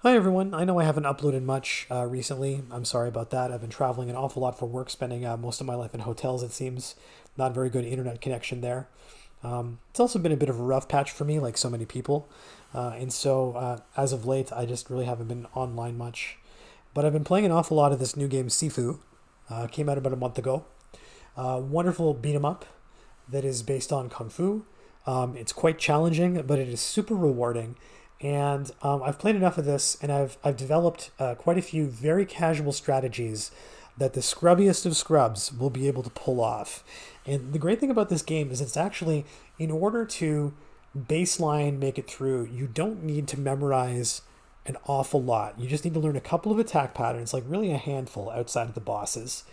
Hi everyone, I know I haven't uploaded much recently. I'm sorry about that. I've been traveling an awful lot for work, spending most of my life in hotels, it seems. Not very good internet connection there. It's also been a bit of a rough patch for me, like so many people. And so, as of late, I just really haven't been online much. But I've been playing an awful lot of this new game, Sifu. Came out about a month ago. Wonderful beat 'em up that is based on Kung Fu. It's quite challenging, but it is super rewarding. And I've played enough of this, and I've developed quite a few very casual strategies that the scrubbiest of scrubs will be able to pull off. And the great thing about this game is it's actually, in order to baseline make it through, you don't need to memorize an awful lot. You just need to learn a couple of attack patterns, like really a handful outside of the bosses,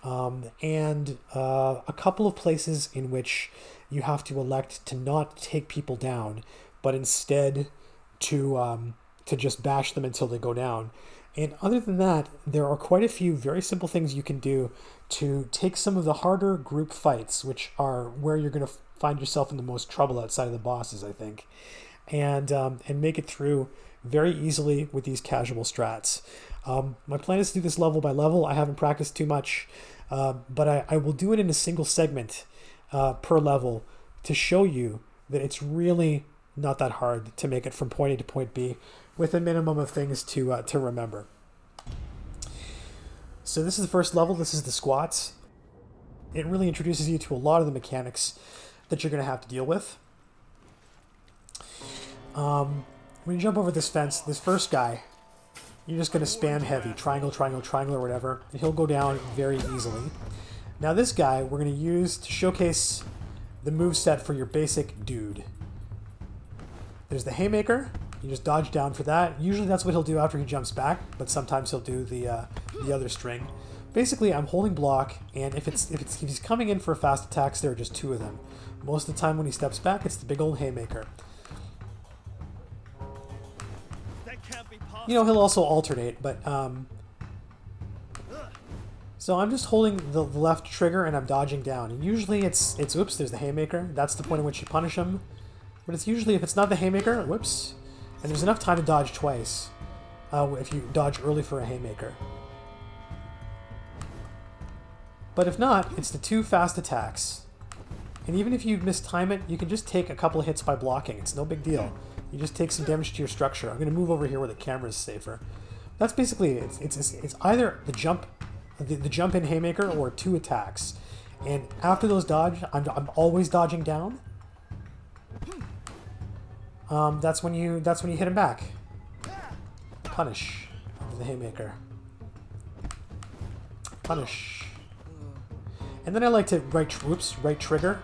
and a couple of places in which you have to elect to not take people down, but instead to just bash them until they go down. And other than that, there are quite a few very simple things you can do to take some of the harder group fights, which are where you're going to find yourself in the most trouble outside of the bosses, I think, and make it through very easily with these casual strats. My plan is to do this level by level. I haven't practiced too much, but I will do it in a single segment per level to show you that it's really not that hard to make it from point A to point B with a minimum of things to remember. So this is the first level. This is the squats. It really introduces you to a lot of the mechanics that you're going to have to deal with. When you jump over this fence, this first guy, you're just going to spam heavy, triangle, triangle, triangle, or whatever, and he'll go down very easily. Now this guy we're going to use to showcase the moveset for your basic dude. There's the haymaker. You just dodge down for that. Usually that's what he'll do after he jumps back, but sometimes he'll do the other string. Basically, I'm holding block, and if he's coming in for fast attacks, there are just two of them. Most of the time when he steps back, it's the big old haymaker. You know, he'll also alternate, but so I'm just holding the left trigger and I'm dodging down. And usually it's oops, there's the haymaker. That's the point at which you punish him. But it's usually, if it's not the haymaker, whoops, and there's enough time to dodge twice if you dodge early for a haymaker. But if not, it's the two fast attacks. And even if you mistime it, you can just take a couple of hits by blocking. It's no big deal. You just take some damage to your structure. I'm going to move over here where the camera is safer. That's basically it. It's either the jump in haymaker or two attacks. And after those dodge, I'm always dodging down. That's when you hit him back. Punish with the haymaker. Punish. And then I like to right trigger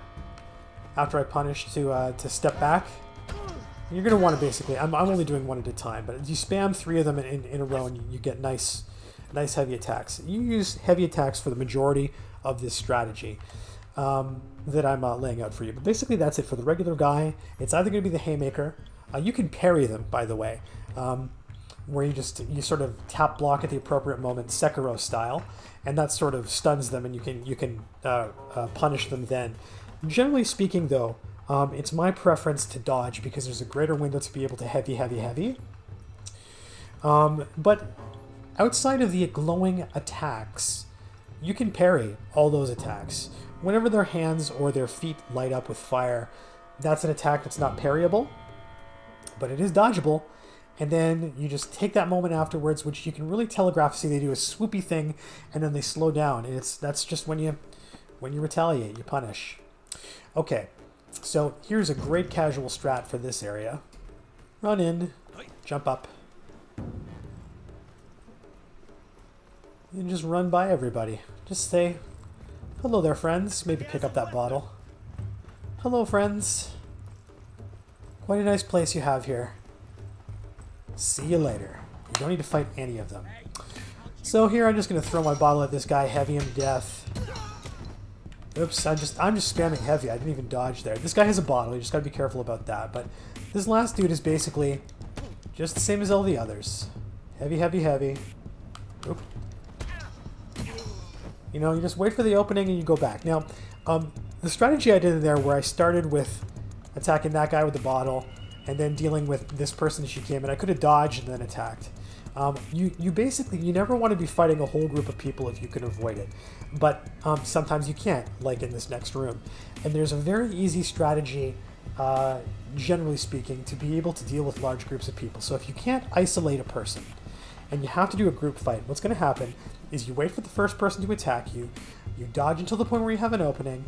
after I punish to step back. And you're gonna want to basically. I'm only doing one at a time, but you spam three of them in a row, and you get nice heavy attacks. You use heavy attacks for the majority of this strategy that I'm laying out for you. But basically that's it for the regular guy. It's either going to be the haymaker. You can parry them, by the way, where you sort of tap block at the appropriate moment, Sekiro style, and that sort of stuns them, and you can punish them then. Generally speaking, though, it's my preference to dodge because there's a greater window to be able to heavy. But outside of the glowing attacks, you can parry all those attacks. Whenever their hands or their feet light up with fire, that's an attack that's not parryable, but it is dodgeable. And then you just take that moment afterwards, which you can really telegraph. See, they do a swoopy thing, and then they slow down, and that's just when you retaliate, you punish. Okay, so here's a great casual strat for this area. Run in, jump up, and just run by everybody. Just say, hello there, friends. Maybe pick up that bottle. Hello, friends. Quite a nice place you have here. See you later. You don't need to fight any of them. So here I'm just going to throw my bottle at this guy, heavy him to death. Oops, I'm just spamming heavy. I didn't even dodge there. This guy has a bottle. You just got to be careful about that. But this last dude is basically just the same as all the others. Heavy. Oop. You know, you just wait for the opening and you go back. Now, the strategy I did in there where I started with attacking that guy with the bottle, and then dealing with this person as she came in. I could have dodged and then attacked. You basically, you never want to be fighting a whole group of people if you can avoid it. But sometimes you can't, like in this next room. And there's a very easy strategy, generally speaking, to be able to deal with large groups of people. So if you can't isolate a person, and you have to do a group fight, what's going to happen is you wait for the first person to attack you, you dodge until the point where you have an opening,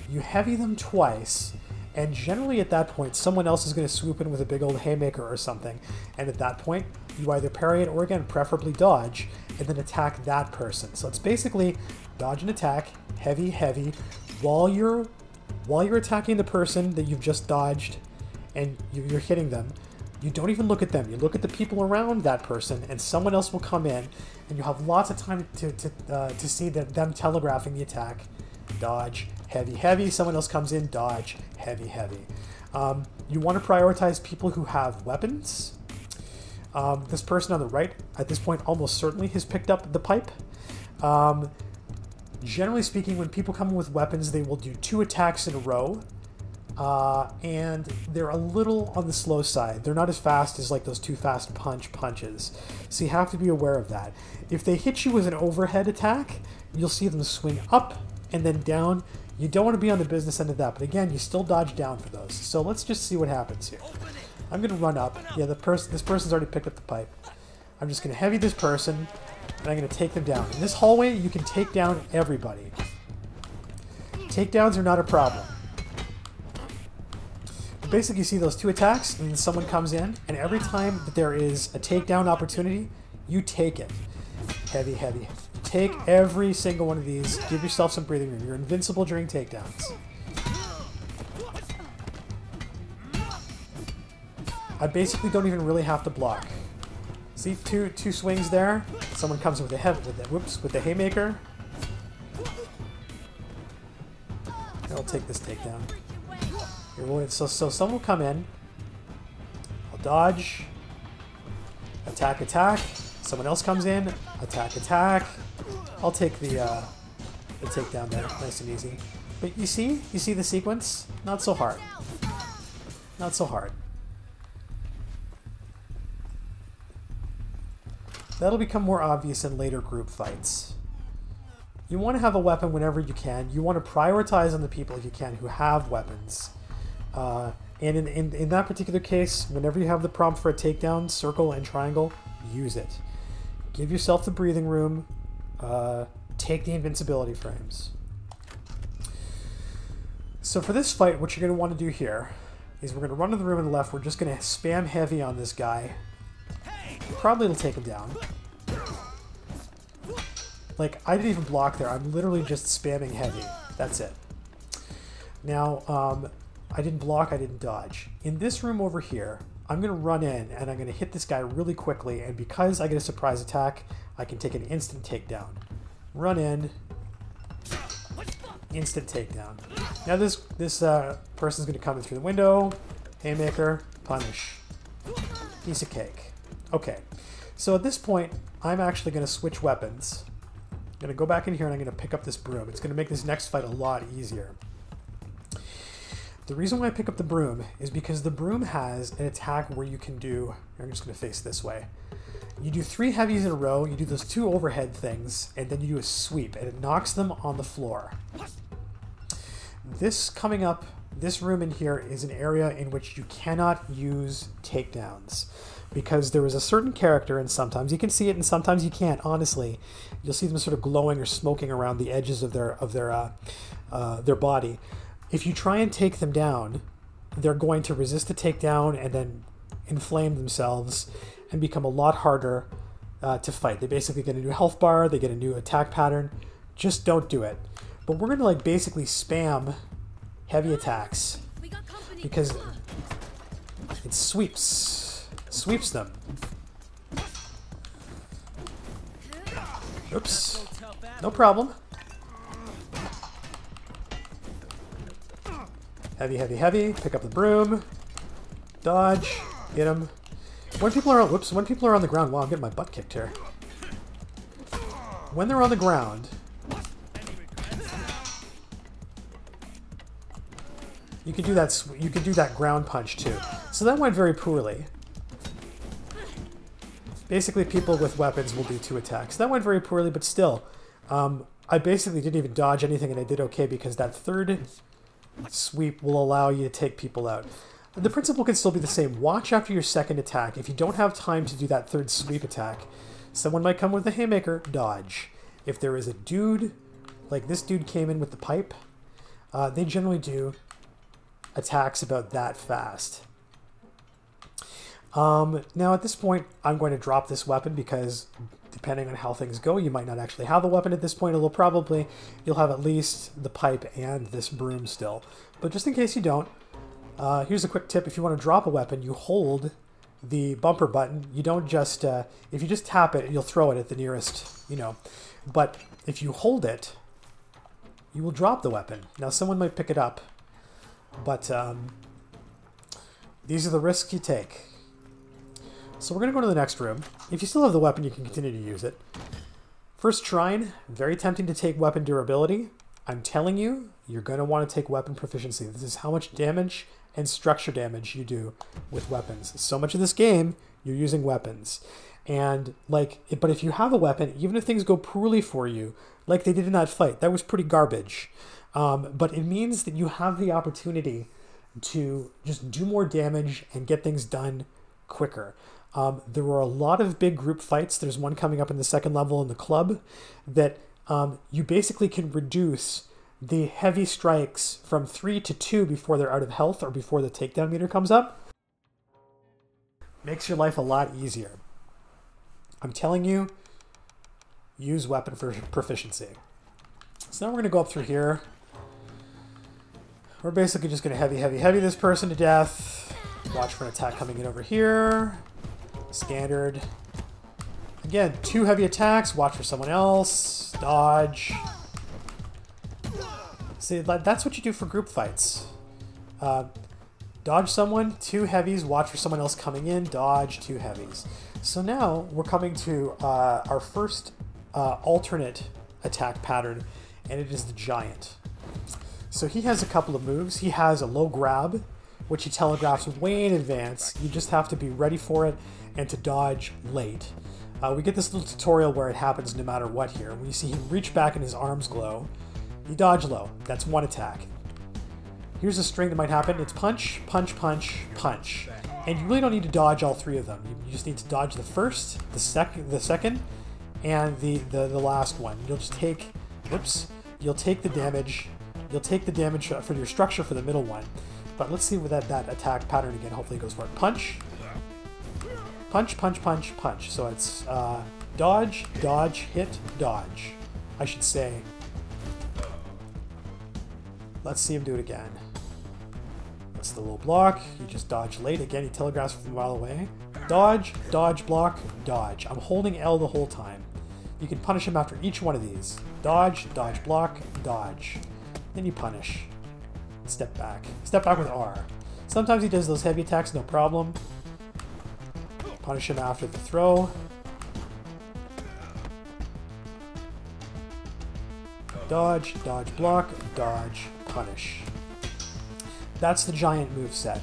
you heavy them twice, and generally at that point, someone else is going to swoop in with a big old haymaker or something. And at that point, you either parry it or, again, preferably dodge, and then attack that person. So it's basically dodge and attack, heavy, heavy, while you're attacking the person that you've just dodged and you're hitting them. You don't even look at them. You look at the people around that person, and someone else will come in, and you'll have lots of time to see them telegraphing the attack. Dodge, heavy, heavy. Someone else comes in, dodge, heavy, heavy. You want to prioritize people who have weapons. This person on the right, at this point, almost certainly has picked up the pipe. Generally speaking, when people come in with weapons, they will do 2 attacks in a row. And they're a little on the slow side. They're not as fast as like those 2 fast punches. So you have to be aware of that. If they hit you with an overhead attack, you'll see them swing up and then down. You don't want to be on the business end of that, but again, you still dodge down for those. So let's just see what happens here. I'm going to run up. Yeah, this person's already picked up the pipe. I'm just going to heavy this person, and I'm going to take them down. In this hallway, you can take down everybody. Takedowns are not a problem. Basically, you see those 2 attacks, and then someone comes in, and every time that there is a takedown opportunity, you take it. Heavy, heavy. Take every single one of these. Give yourself some breathing room. You're invincible during takedowns. I basically don't even really have to block. See, two swings there. Someone comes with the haymaker. I'll take this takedown. So someone will come in. I'll dodge. Attack, attack. Someone else comes in. Attack, attack. I'll take the takedown there. Nice and easy. But you see the sequence? Not so hard. Not so hard. That'll become more obvious in later group fights. You want to have a weapon whenever you can. You want to prioritize on the people, if you can, who have weapons. And in that particular case, whenever you have the prompt for a takedown, circle and triangle, use it. Give yourself the breathing room. Take the invincibility frames. So for this fight, what you're going to want to do here is we're going to run to the room on the left. We're just going to spam heavy on this guy. Probably it'll take him down. Like, I didn't even block there. I'm literally just spamming heavy. That's it. Now, I didn't block, I didn't dodge. In this room over here, I'm going to run in and I'm going to hit this guy really quickly, and because I get a surprise attack, I can take an instant takedown. Run in. Instant takedown. Now this person's going to come in through the window. Haymaker. Punish. Piece of cake. Okay. So at this point, I'm actually going to switch weapons. I'm going to go back in here and I'm going to pick up this broom. It's going to make this next fight a lot easier. The reason why I pick up the broom is because the broom has an attack where you can do... I'm just going to face this way. You do 3 heavies in a row, you do those 2 overhead things, and then you do a sweep, and it knocks them on the floor. This coming up, this room in here is an area in which you cannot use takedowns. Because there is a certain character, and sometimes you can see it and sometimes you can't, honestly. You'll see them sort of glowing or smoking around the edges of their body. If you try and take them down, they're going to resist the takedown and then inflame themselves and become a lot harder to fight. They basically get a new health bar, they get a new attack pattern. Just don't do it. But we're going to like basically spam heavy attacks because it sweeps them. Oops. No problem. Heavy, heavy, heavy. Pick up the broom. Dodge. Get him. When people are on the ground, wow, I'm getting my butt kicked here. When they're on the ground, You can do that. You can do that ground punch too. So that went very poorly. Basically, people with weapons will do 2 attacks. That went very poorly, but still, I basically didn't even dodge anything, and I did okay because that third sweep will allow you to take people out. The principle can still be the same. Watch after your second attack. If you don't have time to do that third sweep attack, someone might come with a haymaker, dodge. If there is a dude, like this dude came in with the pipe, they generally do attacks about that fast. Now at this point, I'm going to drop this weapon because depending on how things go, you might not actually have a weapon at this point, although probably you'll have at least the pipe and this broom still. But just in case you don't, here's a quick tip. If you want to drop a weapon, you hold the bumper button. You don't just, if you just tap it, you'll throw it at the nearest, you know. But if you hold it, you will drop the weapon. Now someone might pick it up, but these are the risks you take. So we're going to go to the next room. If you still have the weapon, you can continue to use it. First shrine, very tempting to take weapon durability. I'm telling you, you're going to want to take weapon proficiency. This is how much damage and structure damage you do with weapons. So much of this game, you're using weapons. And like, but if you have a weapon, even if things go poorly for you, like they did in that fight, that was pretty garbage. But it means that you have the opportunity to just do more damage and get things done quicker. There were a lot of big group fights. There's one coming up in the second level in the club that you basically can reduce the heavy strikes from 3 to 2 before they're out of health or before the takedown meter comes up. Makes your life a lot easier. I'm telling you, use weapon for proficiency. So now we're going to go up through here. We're basically just going to heavy this person to death. Watch for an attack coming in over here. Standard. Again, 2 heavy attacks. Watch for someone else. Dodge. See, that's what you do for group fights. Dodge someone, 2 heavies. Watch for someone else coming in. Dodge, 2 heavies. So now we're coming to our first alternate attack pattern, and it is the giant. So he has a couple of moves. He has a low grab, which he telegraphs way in advance. You just have to be ready for it and to dodge late. We get this little tutorial where it happens no matter what here. When you see him reach back and his arms glow, you dodge low. That's 1 attack. Here's a string that might happen. It's punch, punch, punch, punch. And you really don't need to dodge all 3 of them. You just need to dodge the first, the second, and the last one. You'll just take, whoops, you'll take the damage. You'll take the damage for your structure for the middle one. But let's see what that attack pattern again. Hopefully it goes for it. Punch, punch, punch, punch, punch. So it's dodge, dodge, hit, dodge. I should say. Let's see him do it again. That's the little block. You just dodge late. Again, he telegraphs from a mile away. Dodge, dodge, block, dodge. I'm holding L the whole time. You can punish him after each one of these. Dodge, dodge, block, dodge. Then you punish. Step back. Step back with R. Sometimes he does those heavy attacks, no problem. Punish him after the throw. Dodge, dodge, block, dodge, punish. That's the giant moveset.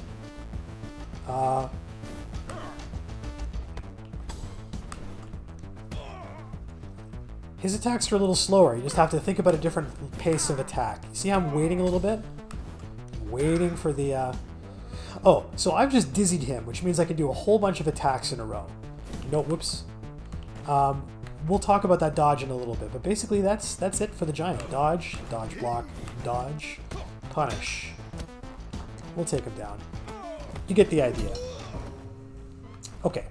His attacks are a little slower. You just have to think about a different pace of attack. See how I'm waiting a little bit? I'm waiting for the... Oh, so I've just dizzied him, which means I can do a whole bunch of attacks in a row. No, whoops. We'll talk about that dodge in a little bit, but basically that's it for the giant. Dodge, dodge, block, dodge, punish. We'll take him down. You get the idea. Okay.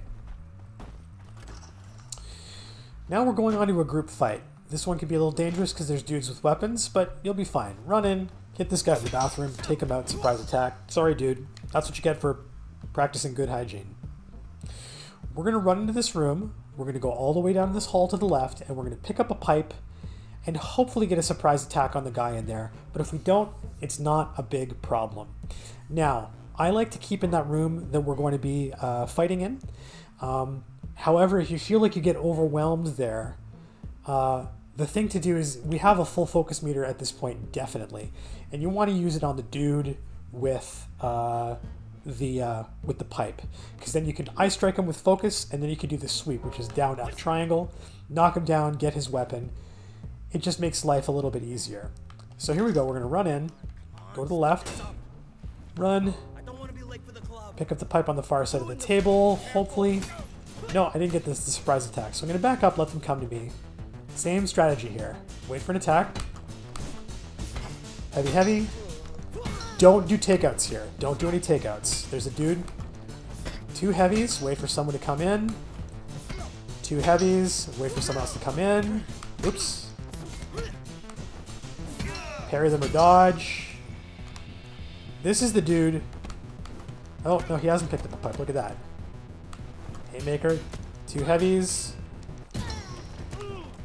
Now we're going on to a group fight. This one can be a little dangerous because there's dudes with weapons, but you'll be fine. Run in, hit this guy in the bathroom, take him out, surprise attack. Sorry, dude. That's what you get for practicing good hygiene. We're going to run into this room. We're going to go all the way down this hall to the left, and we're going to pick up a pipe and hopefully get a surprise attack on the guy in there. But if we don't, it's not a big problem. Now, I like to keep in that room that we're going to be fighting in. However, if you feel like you get overwhelmed there, the thing to do is we have a full focus meter at this point, definitely. And you want to use it on the dude with the pipe, because then you can eye strike him with focus, and then you can do the sweep, which is down up triangle, knock him down, get his weapon. It just makes life a little bit easier. So here we go. We're going to run in, go to the left, run, pick up the pipe on the far side of the table, hopefully. No, I didn't get the surprise attack, so I'm going to back up, let them come to me. Same strategy here. Wait for an attack. Heavy, heavy. Don't do takeouts here. Don't do any takeouts. There's a dude. 2 heavies. Wait for someone to come in. 2 heavies. Wait for someone else to come in. Oops. Parry them or dodge. This is the dude. Oh, no, he hasn't picked up a pipe. Look at that. Haymaker. 2 heavies.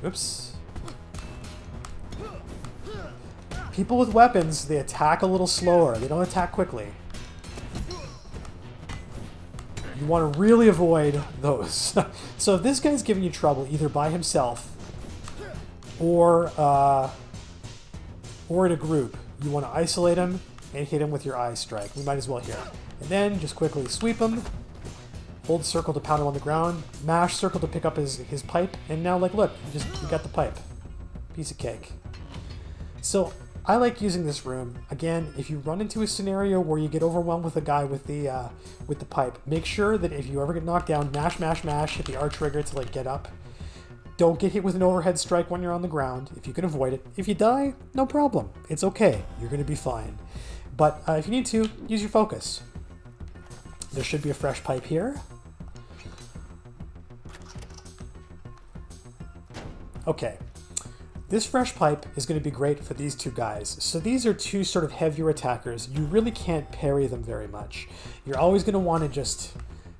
Oops. People with weapons, they attack a little slower. They don't attack quickly. You want to really avoid those. So if this guy's giving you trouble either by himself or in a group, you want to isolate him and hit him with your eye strike. We might as well here. And then just quickly sweep him. Hold circle to pound him on the ground. Mash circle to pick up his pipe. And now, like, look, you got the pipe. Piece of cake. So I like using this room. Again, if you run into a scenario where you get overwhelmed with a guy with the pipe, make sure that if you ever get knocked down, mash, mash, mash, hit the R trigger to like get up. Don't get hit with an overhead strike when you're on the ground, if you can avoid it. If you die, no problem. It's okay. You're going to be fine. But if you need to, use your focus. There should be a fresh pipe here. Okay. This fresh pipe is going to be great for these 2 guys. So these are 2 sort of heavier attackers. You really can't parry them very much. You're always going to want to just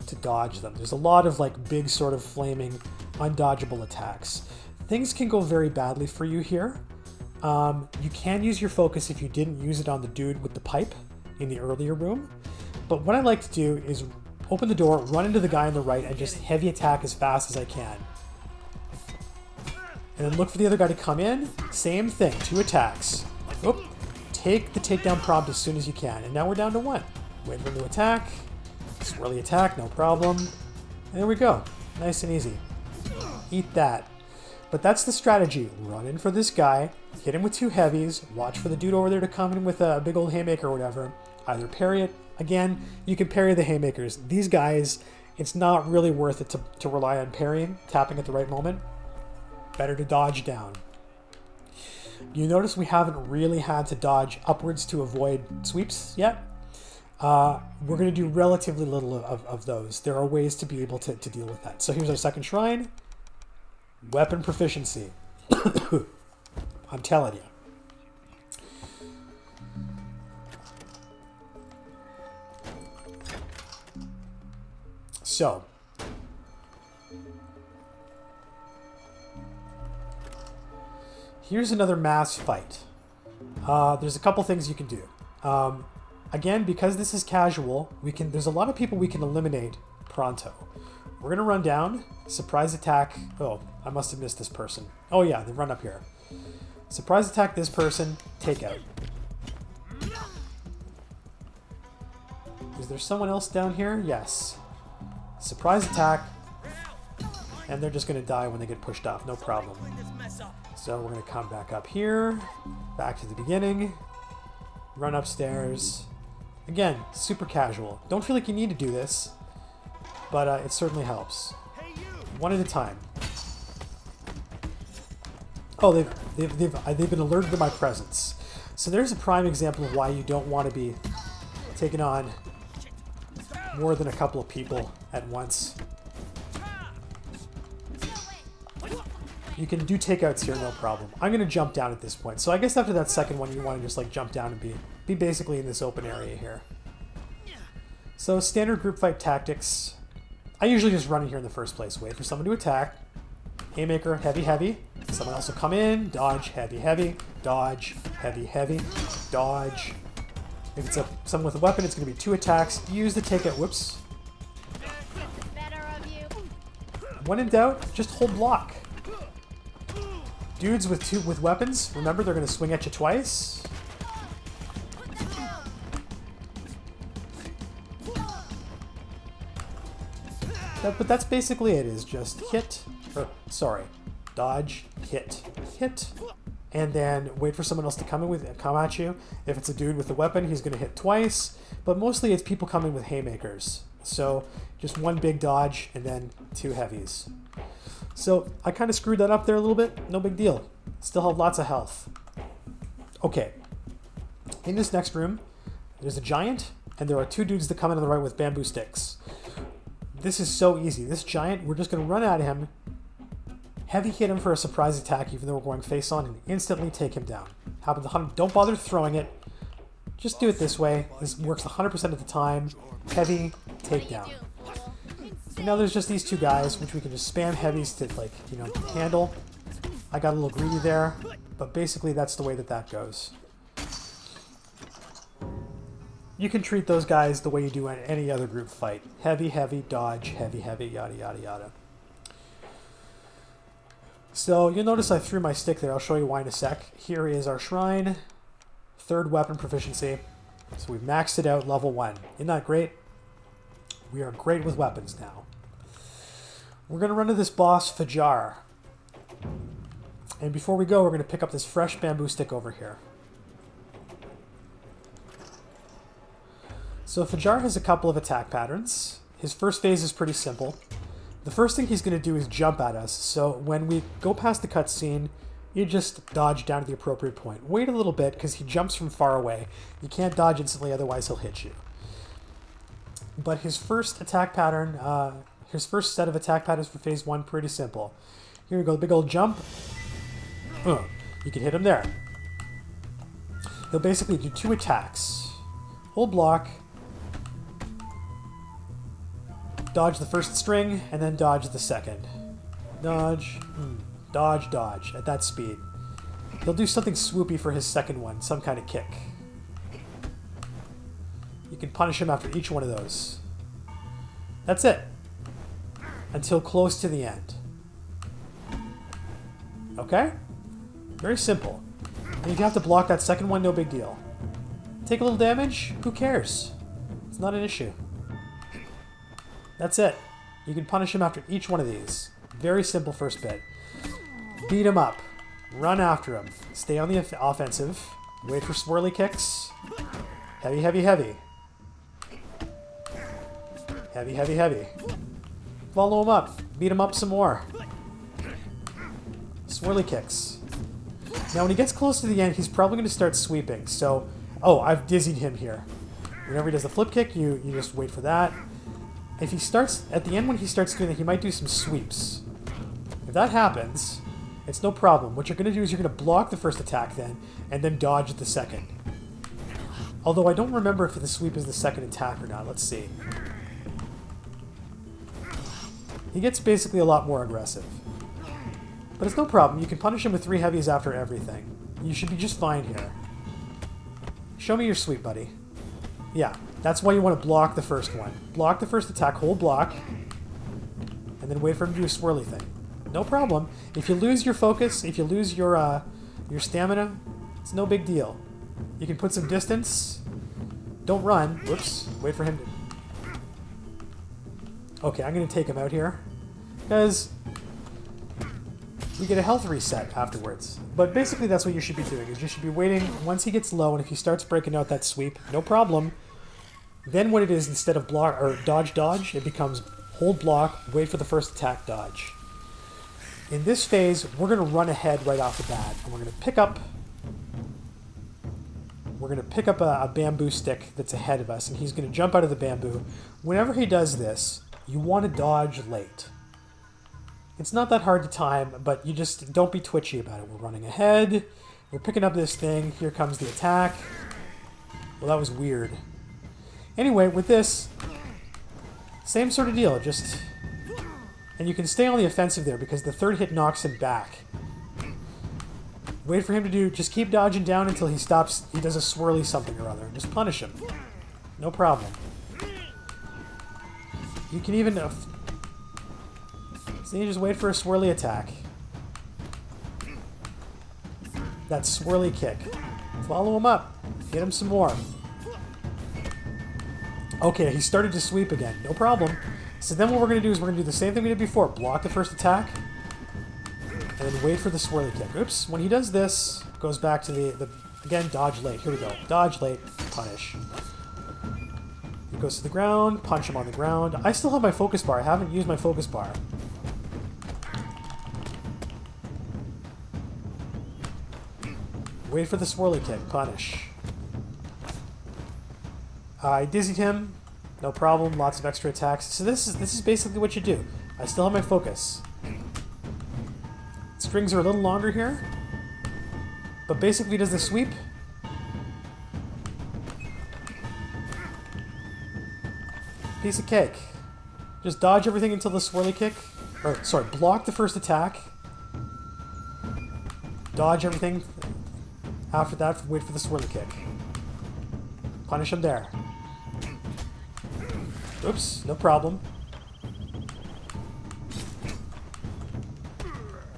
to dodge them. There's a lot of like big sort of flaming undodgeable attacks. Things can go very badly for you here. You can use your focus if you didn't use it on the dude with the pipe in the earlier room. But what I like to do is open the door, run into the guy on the right, and just heavy attack as fast as I can. And then look for the other guy to come in. Same thing, 2 attacks. Oop. Take the takedown prompt as soon as you can. And now we're down to 1. Wait for him to attack. Swirly attack, no problem. And there we go. Nice and easy. Eat that. But that's the strategy. Run in for this guy. Hit him with 2 heavies. Watch for the dude over there to come in with a big old haymaker or whatever. Either parry it. Again, you can parry the haymakers. These guys, it's not really worth it to rely on parrying, tapping at the right moment. Better to dodge down. You notice we haven't really had to dodge upwards to avoid sweeps yet. We're going to do relatively little of those. There are ways to be able to deal with that. So here's our second shrine. Weapon proficiency. I'm telling you. So, here's another mass fight. There's a couple things you can do. Again, because this is casual, there's a lot of people we can eliminate pronto. We're gonna run down, surprise attack. Oh, I must have missed this person. Oh yeah, they run up here. Surprise attack this person, take out. Is there someone else down here? Yes. Surprise attack, and they're just gonna die when they get pushed off, no problem. So we're gonna come back up here, back to the beginning, run upstairs. Again, super casual. Don't feel like you need to do this, but it certainly helps. One at a time. Oh, they've been alerted to my presence. So there's a prime example of why you don't want to be taking on more than a couple of people at once. You can do takeouts here, no problem. I'm going to jump down at this point. So I guess after that second one, you want to just like jump down and be basically in this open area here. So standard group fight tactics. I usually just run in here in the first place. Wait for someone to attack. Haymaker, heavy, heavy. Someone else will come in. Dodge, heavy, heavy. Dodge, heavy, heavy. Dodge. If it's someone with a weapon, it's going to be 2 attacks. Use the takeout. Whoops. When in doubt, just hold block. Dudes with weapons, remember they're going to swing at you twice. But that's basically it, is just hit, or sorry, dodge, hit, hit, and then wait for someone else to come at you. If it's a dude with a weapon, he's going to hit twice, but mostly it's people coming with haymakers. So just one big dodge and then two heavies. So I kind of screwed that up there a little bit. No big deal. Still have lots of health. Okay. In this next room, there's a giant, and there are two dudes that come in on the right with bamboo sticks. This is so easy. This giant, we're just going to run at him, heavy hit him for a surprise attack, even though we're going face on, and instantly take him down. Happens 100. Don't bother throwing it. Just do it this way. This works 100% of the time. Heavy, take down. And now there's just these two guys, which we can just spam heavies to, like, you know, handle. I got a little greedy there, but basically that's the way that goes. You can treat those guys the way you do in any other group fight. Heavy, heavy, dodge, heavy, heavy, yada, yada, yada. So you'll notice I threw my stick there. I'll show you why in a sec. Here is our shrine. 3rd weapon proficiency. So we've maxed it out, level 1. Isn't that great? We are great with weapons now. We're going to run to this boss, Fajar. And before we go, we're going to pick up this fresh bamboo stick over here. So Fajar has a couple of attack patterns. His first phase is pretty simple. The first thing he's going to do is jump at us. So when we go past the cutscene, you just dodge down to the appropriate point. Wait a little bit, because he jumps from far away. You can't dodge instantly, otherwise he'll hit you. But his first attack pattern, his first set of attack patterns for phase 1, pretty simple. Here we go, big old jump. You can hit him there. He'll basically do 2 attacks. Hold block, dodge the first string, and then dodge the second. Dodge, dodge, dodge, at that speed. He'll do something swoopy for his second one, some kind of kick. You can punish him after each one of those. That's it. Until close to the end. Okay? Very simple. And if you have to block that second one, no big deal. Take a little damage? Who cares? It's not an issue. That's it. You can punish him after each one of these. Very simple first bit. Beat him up. Run after him. Stay on the offensive. Wait for swirly kicks. Heavy, heavy, heavy. Heavy, heavy, heavy. Follow him up. Beat him up some more. Swirly kicks. Now when he gets close to the end, he's probably going to start sweeping. So, oh, I've dizzied him here. Whenever he does the flip kick, you just wait for that. If he starts, at the end when he starts doing that, he might do some sweeps. If that happens, it's no problem. What you're going to do is you're going to block the first attack then, and then dodge the second. Although I don't remember if the sweep is the second attack or not. Let's see. He gets basically a lot more aggressive. But it's no problem. You can punish him with 3 heavies after everything. You should be just fine here. Show me your sweep, buddy. Yeah, that's why you want to block the first one. Block the first attack, hold block, and then wait for him to do a swirly thing. No problem. If you lose your focus, if you lose your stamina, it's no big deal. You can put some distance. Don't run. Whoops. Wait for him to... Okay, I'm going to take him out here, because we get a health reset afterwards. But basically that's what you should be doing, is you should be waiting once he gets low, and if he starts breaking out that sweep, no problem. Then what it is, instead of block or dodge dodge, it becomes hold block, wait for the first attack, dodge. In this phase, we're going to run ahead right off the bat, and we're going to pick up a bamboo stick that's ahead of us, and he's going to jump out of the bamboo. Whenever he does this, you want to dodge late. It's not that hard to time, but you just don't be twitchy about it. We're running ahead. We're picking up this thing. Here comes the attack. Well, that was weird. Anyway, with this, same sort of deal. Just, and you can stay on the offensive there because the 3rd hit knocks him back. Wait for him to do, just keep dodging down until he stops, he does a swirly something or other. Just punish him. No problem. You can even... So you just wait for a swirly attack. That swirly kick. Follow him up. Hit him some more. Okay, he started to sweep again. No problem. So then what we're going to do is we're going to do the same thing we did before. Block the first attack. And then wait for the swirly kick. Oops. When he does this, goes back to the again, dodge late. Here we go. Dodge late, punish. He goes to the ground, punch him on the ground. I still have my focus bar. I haven't used my focus bar. Wait for the swirly kick, punish. I dizzied him. No problem. Lots of extra attacks. So this is basically what you do. I still have my focus. Strings are a little longer here, but basically he does the sweep. Piece of cake. Just dodge everything until the swirly kick. Or, sorry, block the first attack. Dodge everything. After that, wait for the swirly kick. Punish him there. Oops, no problem.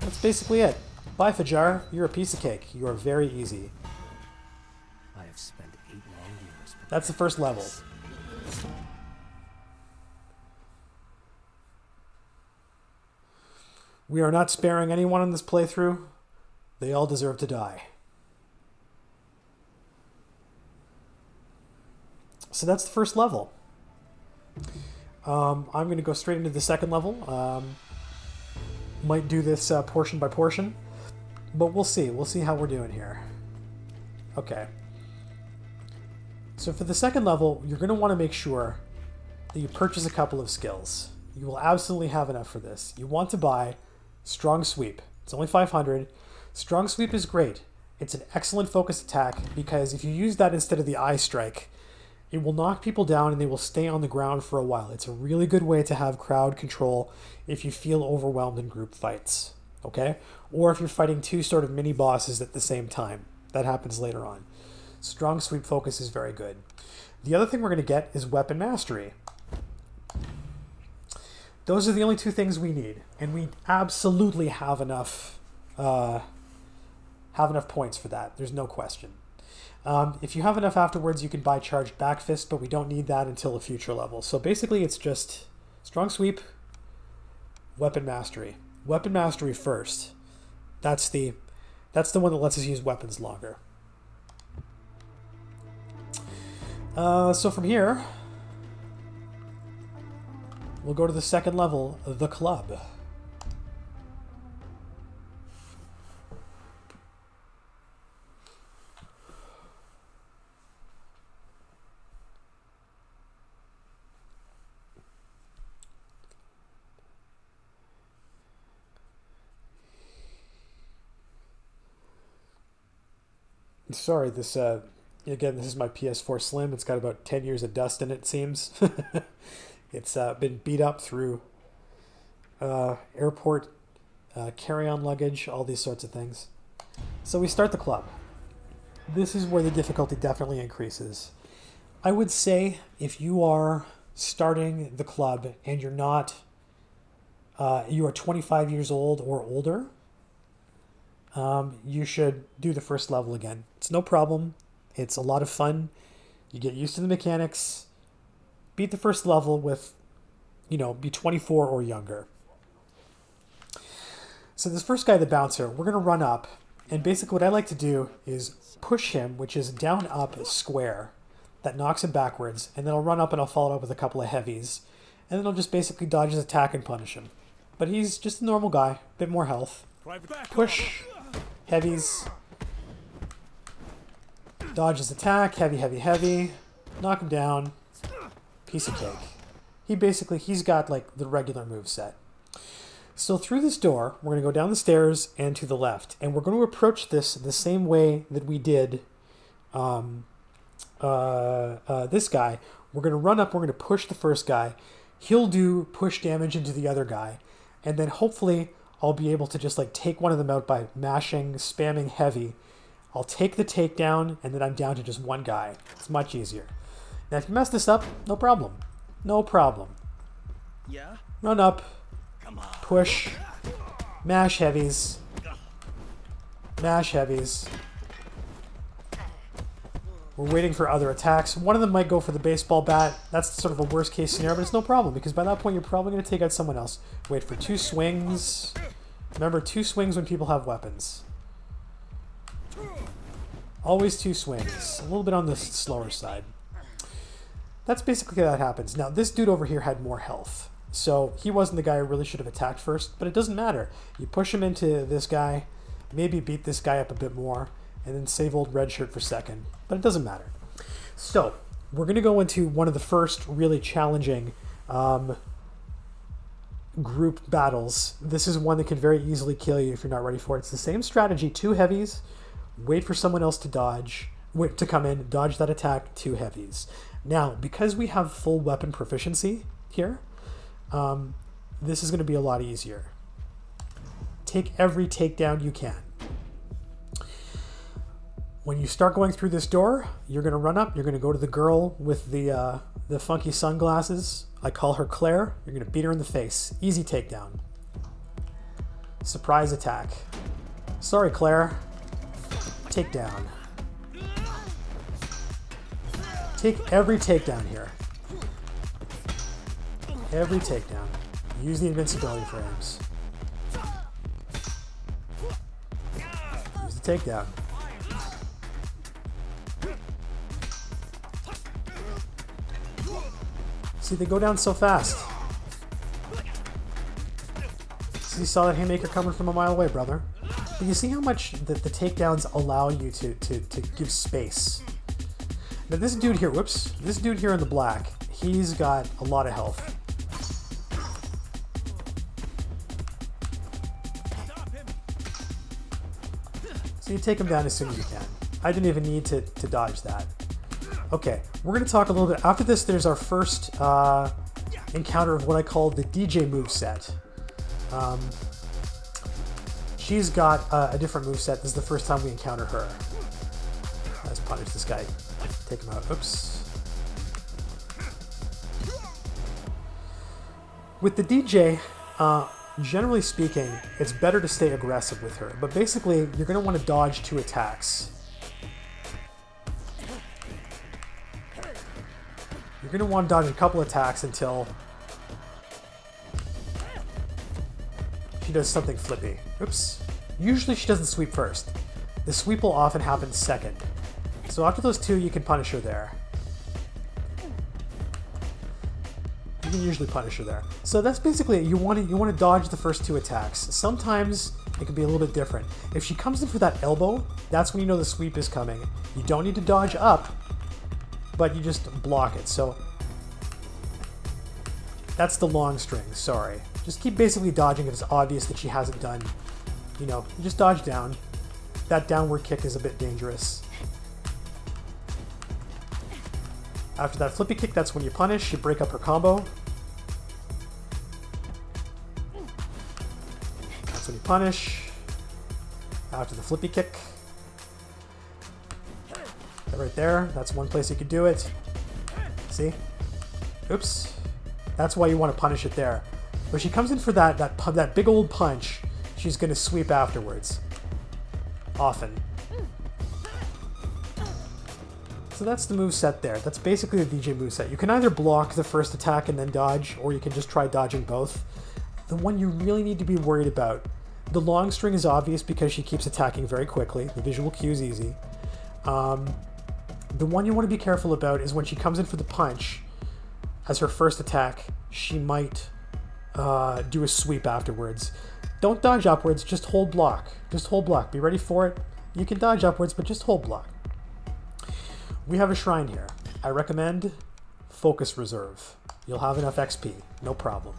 That's basically it. Bye, Fajar. You're a piece of cake. You are very easy. I have spent 8 long years. That's the first level. We are not sparing anyone in this playthrough. They all deserve to die. So that's the first level. I'm going to go straight into the second level. Might do this portion by portion, but we'll see. We'll see how we're doing here. Okay. So for the second level, you're going to want to make sure that you purchase a couple of skills. You will absolutely have enough for this. You want to buy Strong Sweep. It's only 500. Strong Sweep is great. It's an excellent focus attack because if you use that instead of the Eye Strike, it will knock people down and they will stay on the ground for a while. It's a really good way to have crowd control if you feel overwhelmed in group fights, okay? Or if you're fighting two sort of mini bosses at the same time. That happens later on. Strong Sweep focus is very good. The other thing we're going to get is Weapon Mastery. Those are the only two things we need, and we absolutely have enough points for that. There's no question. If you have enough afterwards, you can buy Charged Back Fist, but we don't need that until a future level. So basically, it's just Strong Sweep, Weapon Mastery. Weapon Mastery first. That's the one that lets us use weapons longer. So from here, we'll go to the second level, the club. Sorry, this again, this is my PS4 Slim. It's got about 10 years of dust in it, it seems. It's been beat up through airport carry-on luggage, all these sorts of things. So we start the club. This is where the difficulty definitely increases. I would say if you are starting the club and you're not, you are 25 years old or older, you should do the first level again. It's no problem. It's a lot of fun. You get used to the mechanics. Beat the first level with, be 24 or younger. So this first guy, the bouncer, we're going to run up. And basically what I like to do is push him, which is down, up, square. That knocks him backwards. And then I'll run up and I'll follow it up with a couple of heavies. And then I'll just basically dodge his attack and punish him. But he's just a normal guy. A bit more health. Push. Heavies. Dodge his attack. Heavy, heavy, heavy. Knock him down. Piece of cake. He's got like the regular move set. So through this door, we're going to go down the stairs and to the left. And we're going to approach this the same way that we did this guy. We're going to run up. We're going to push the first guy. He'll do push damage into the other guy. And then hopefully I'll be able to just like take one of them out by mashing, spamming heavy. I'll take the takedown, and then I'm down to just one guy. It's much easier. Now, if you mess this up, no problem. No problem. Yeah? Run up, Come on. push, mash heavies, mash heavies. We're waiting for other attacks. One of them might go for the baseball bat. That's sort of a worst case scenario, but it's no problem because by that point you're probably going to take out someone else. Wait for 2 swings. Remember, 2 swings when people have weapons. Always 2 swings. A little bit on the slower side. That's basically how that happens. Now, this dude over here had more health. So he wasn't the guy who really should have attacked first, but it doesn't matter. You push him into this guy, maybe beat this guy up a bit more, and then save old red shirt for second. But it doesn't matter. So, we're going to go into one of the first really challenging group battles. This is one that can very easily kill you if you're not ready for it. It's the same strategy. 2 heavies, wait for someone else to dodge, wait to come in, dodge that attack, 2 heavies. Now, because we have full weapon proficiency here, this is going to be a lot easier. Take every takedown you can. When you start going through this door, you're going to run up. You're going to go to the girl with the funky sunglasses. I call her Claire. You're going to beat her in the face. Easy takedown. Surprise attack. Sorry, Claire. Takedown. Take every takedown here. Every takedown. Use the invincibility frames. Use the takedown. See, they go down so fast. See, you saw that haymaker coming from a mile away, brother. But you see how much the takedowns allow you to give space. Now this dude here, whoops, this dude here in the black, he's got a lot of health. So you take him down as soon as you can. I didn't even need to dodge that. Okay, we're going to talk a little bit. After this, there's our first encounter of what I call the DJ moveset. She's got a different moveset. This is the first time we encounter her. Let's punish this guy. Take him out. Oops. With the DJ, generally speaking, it's better to stay aggressive with her. But basically, you're going to want to dodge 2 attacks. You're going to want to dodge a couple attacks until she does something flippy. Oops. Usually she doesn't sweep first. The sweep will often happen second. So after those 2, you can punish her there. You can usually punish her there. So that's basically it. You want to dodge the first 2 attacks. Sometimes it can be a little bit different. If she comes in for that elbow, that's when you know the sweep is coming. You don't need to dodge up, but you just block it. So that's the long string, sorry. Just keep basically dodging if it's obvious that she hasn't done, you know, just dodge down. That downward kick is a bit dangerous. After that flippy kick, that's when you punish, you break up her combo. That's when you punish. After the flippy kick. Right there, that's one place you could do it. See? Oops. That's why you want to punish it there. When she comes in for that big old punch, she's going to sweep afterwards. Often. So that's the moveset there. That's basically the DJ moveset. You can either block the first attack and then dodge, or you can just try dodging both. The one you really need to be worried about, the long string is obvious because she keeps attacking very quickly. The visual cue is easy. The one you want to be careful about is when she comes in for the punch, as her first attack, she might do a sweep afterwards. Don't dodge upwards, just hold block. Just hold block. Be ready for it. You can dodge upwards, but just hold block. We have a shrine here. I recommend Focus Reserve. You'll have enough XP, no problem.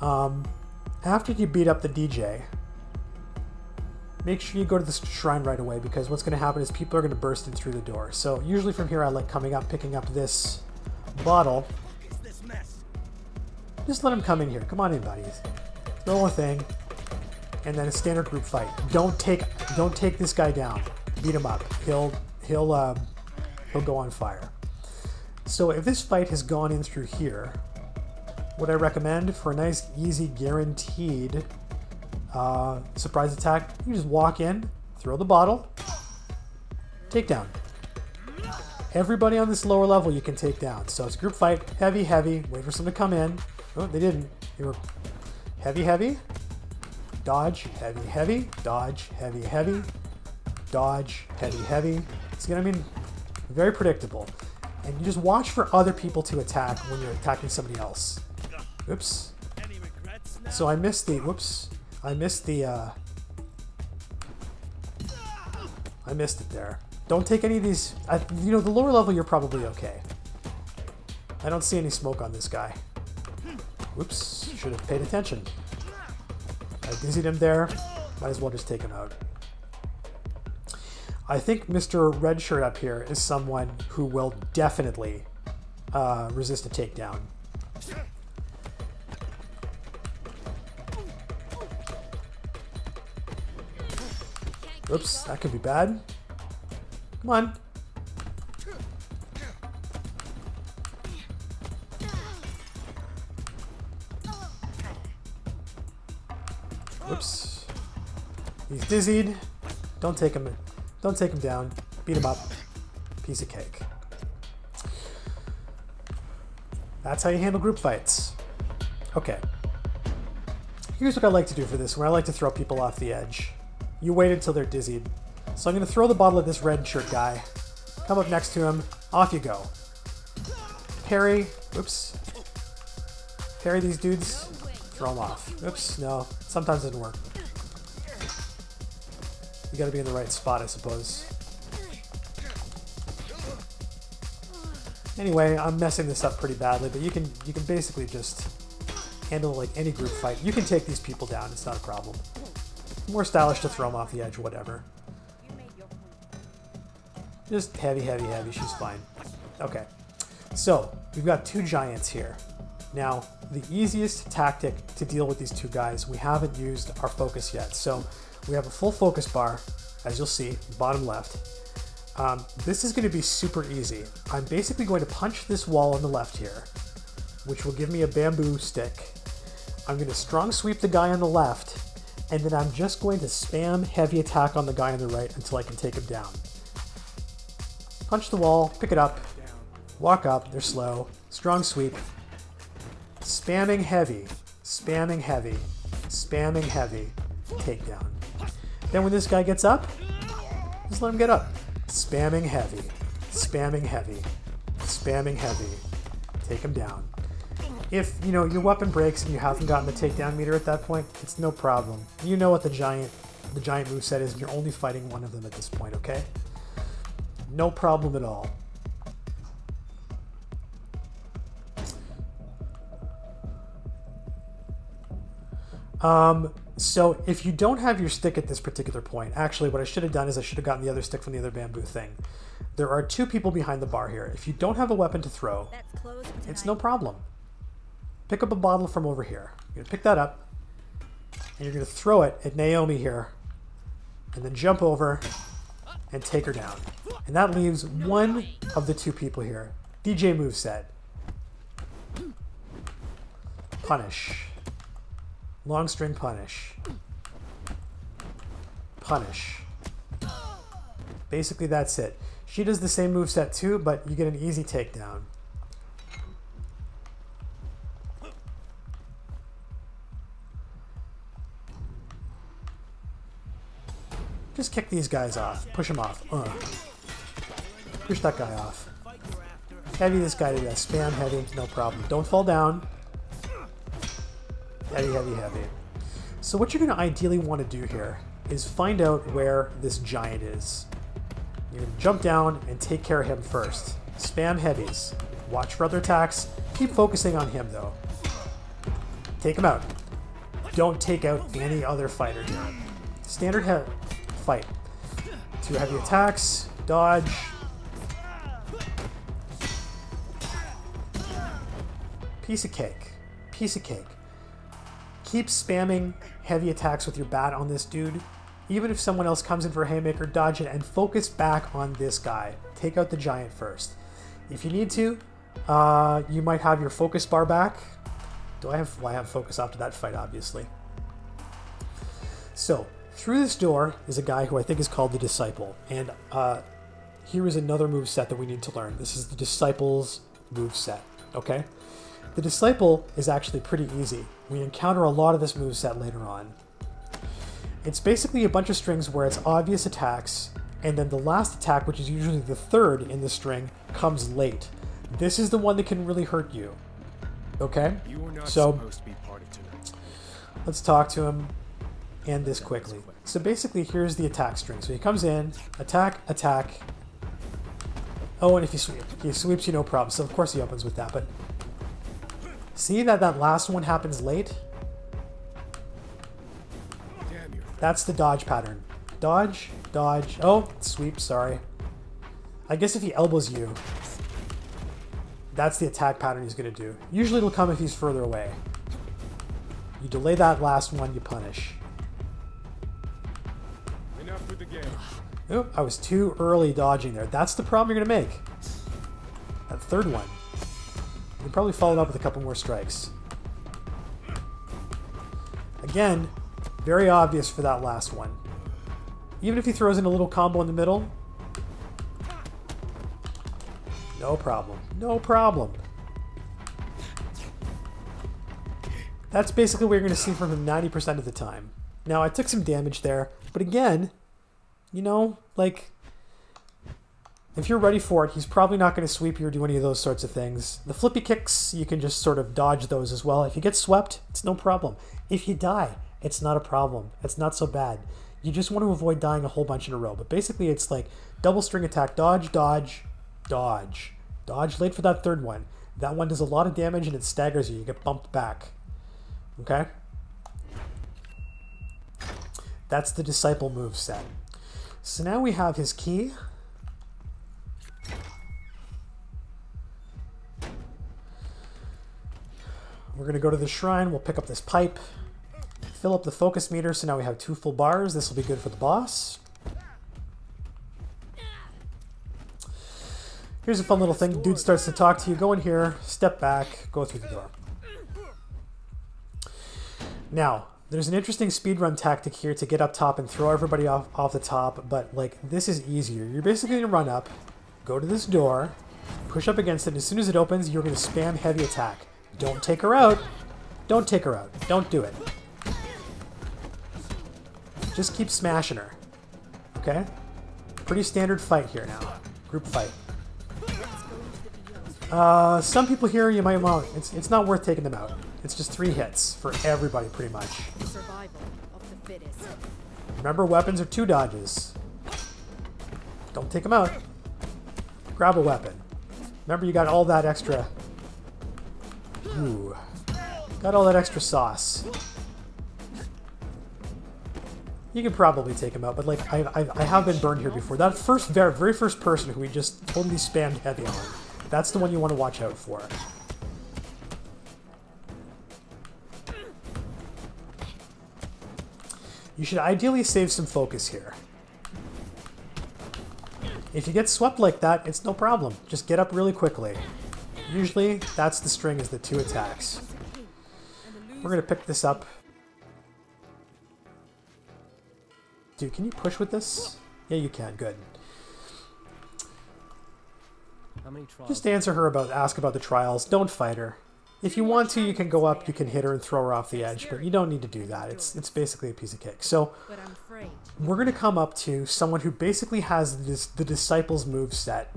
After you beat up the DJ, make sure you go to the shrine right away, because what's going to happen is people are going to burst in through the door. So usually from here I like coming up, picking up this bottle. Just let them come in here. Come on in, buddies. Throw a thing. And then a standard group fight. Don't take this guy down. Beat him up. He'll go on fire. So if this fight has gone in through here, what I recommend for a nice, easy, guaranteed surprise attack, you just walk in, throw the bottle, take down. Everybody on this lower level you can take down. So it's group fight, heavy, heavy. Wait for someone to come in. Oh, they didn't. They were heavy, heavy. Dodge, heavy, heavy. Dodge, heavy, heavy. Dodge, heavy, heavy. It's gonna be very predictable. And you just watch for other people to attack when you're attacking somebody else. Oops. So I missed the, whoops. I missed it there. Don't take any of these, you know, the lower level you're probably okay. I don't see any smoke on this guy. Whoops, should have paid attention. I dizzied him there, might as well just take him out. I think Mr. Red Shirt up here is someone who will definitely resist a takedown. Oops, that could be bad. Come on. Whoops. He's dizzied. Don't take him down. Beat him up. Piece of cake. That's how you handle group fights. Okay. Here's what I like to do for this, where I like to throw people off the edge. You wait until they're dizzied. So I'm going to throw the bottle at this red shirt guy. Come up next to him. Off you go. Parry. Oops. Parry these dudes. Throw them off. Oops. No. Sometimes it doesn't work. You got to be in the right spot, I suppose. Anyway, I'm messing this up pretty badly, but you can basically just handle like any group fight. You can take these people down. It's not a problem. More stylish to throw them off the edge, whatever. Just heavy, heavy, heavy. She's fine. Okay. So, we've got two giants here. Now, the easiest tactic to deal with these two guys, we haven't used our focus yet. So, we have a full focus bar, as you'll see, bottom left. This is going to be super easy. I'm basically going to punch this wall on the left here, which will give me a bamboo stick. I'm going to strong sweep the guy on the left, and then I'm just going to spam heavy attack on the guy on the right until I can take him down. Punch the wall, pick it up, walk up, they're slow, strong sweep, spamming heavy, spamming heavy, spamming heavy, takedown. Then when this guy gets up, just let him get up. Spamming heavy, spamming heavy, spamming heavy, take him down. If, you know, your weapon breaks and you haven't gotten the takedown meter at that point, it's no problem. You know what the giant moveset is, and you're only fighting one of them at this point, okay? No problem at all. So if you don't have your stick at this particular point, actually what I should have done is I should have gotten the other stick from the other bamboo thing. There are two people behind the bar here. If you don't have a weapon to throw, it's no problem. Pick up a bottle from over here. You're going to pick that up, and you're going to throw it at Naomi here, and then jump over and take her down. And that leaves one of the two people here. DJ moveset. Punish. Long string punish. Punish. Basically that's it. She does the same moveset too, but you get an easy takedown. Just kick these guys off. Push them off. Push that guy off. Heavy this guy to death. Spam heavy. No problem. Don't fall down. Heavy, heavy, heavy. So what you're going to ideally want to do here is find out where this giant is. You're going to jump down and take care of him first. Spam heavies. Watch for other attacks. Keep focusing on him though. Take him out. Don't take out any other fighter here. Standard fight. Two heavy attacks. Dodge. Piece of cake. Piece of cake. Keep spamming heavy attacks with your bat on this dude. Even if someone else comes in for a haymaker, dodge it and focus back on this guy. Take out the giant first. If you need to, you might have your focus bar back. I have focus after that fight, obviously. So, through this door is a guy who I think is called the Disciple. And here is another move set that we need to learn. This is the Disciple's move set, okay? The Disciple is actually pretty easy. We encounter a lot of this move set later on. It's basically a bunch of strings where it's obvious attacks, and then the last attack, which is usually the third in the string, comes late. This is the one that can really hurt you, okay? You are not So supposed to be party tonight. let's talk to him, end this quickly. So basically, here's the attack string. So he comes in, attack, attack. Oh, and if he sweeps you, no problem. So of course he opens with that, but see that last one happens late? Damn you. That's the dodge pattern. Dodge, dodge. Oh, sweep, sorry. I guess if he elbows you, that's the attack pattern he's going to do. Usually it'll come if he's further away. You delay that last one, you punish. Enough with the game. Oop, I was too early dodging there. That's the problem you're going to make. That third one. You probably followed up with a couple more strikes. Again, very obvious for that last one. Even if he throws in a little combo in the middle, no problem. No problem. That's basically what you're going to see from him 90% of the time. Now, I took some damage there, but again, you know, like, if you're ready for it, he's probably not going to sweep you or do any of those sorts of things. The flippy kicks, you can just sort of dodge those as well. If you get swept, it's no problem. If you die, it's not a problem. It's not so bad. You just want to avoid dying a whole bunch in a row. But basically, it's like double string attack, dodge, dodge, dodge. Dodge late for that third one. That one does a lot of damage and it staggers you. You get bumped back. Okay? That's the Disciple move set. So now we have his key. We're going to go to the shrine. We'll pick up this pipe. Fill up the focus meter. So now we have 2 full bars. This will be good for the boss. Here's a fun little thing. Dude starts to talk to you. Go in here. Step back. Go through the door. Now, there's an interesting speedrun tactic here to get up top and throw everybody off the top. But, like, this is easier. You're basically going to run up. Go to this door. Push up against it. And as soon as it opens, you're going to spam heavy attack. Don't take her out. Don't take her out. Don't do it. Just keep smashing her. Okay? Pretty standard fight here now. Group fight. Some people here you might want. It's not worth taking them out. It's just 3 hits for everybody, pretty much. Survival of the fittest. Remember, weapons are 2 dodges. Don't take them out. Grab a weapon. Remember, you got all that extra. Ooh, got all that extra sauce. You can probably take him out, but like I have been burned here before. That very first person who we just totally spammed heavy on, that's the one you want to watch out for. You should ideally save some focus here. If you get swept like that, it's no problem. Just get up really quickly. Usually, that's the string, is the 2 attacks. We're going to pick this up. Dude, can you push with this? Yeah, you can. Good. How many trials? Just ask about the trials. Don't fight her. If you want to, you can go up, you can hit her and throw her off the edge, but you don't need to do that. It's basically a piece of cake. So, But I'm afraid. we're going to come up to someone who basically has the Disciple's move set.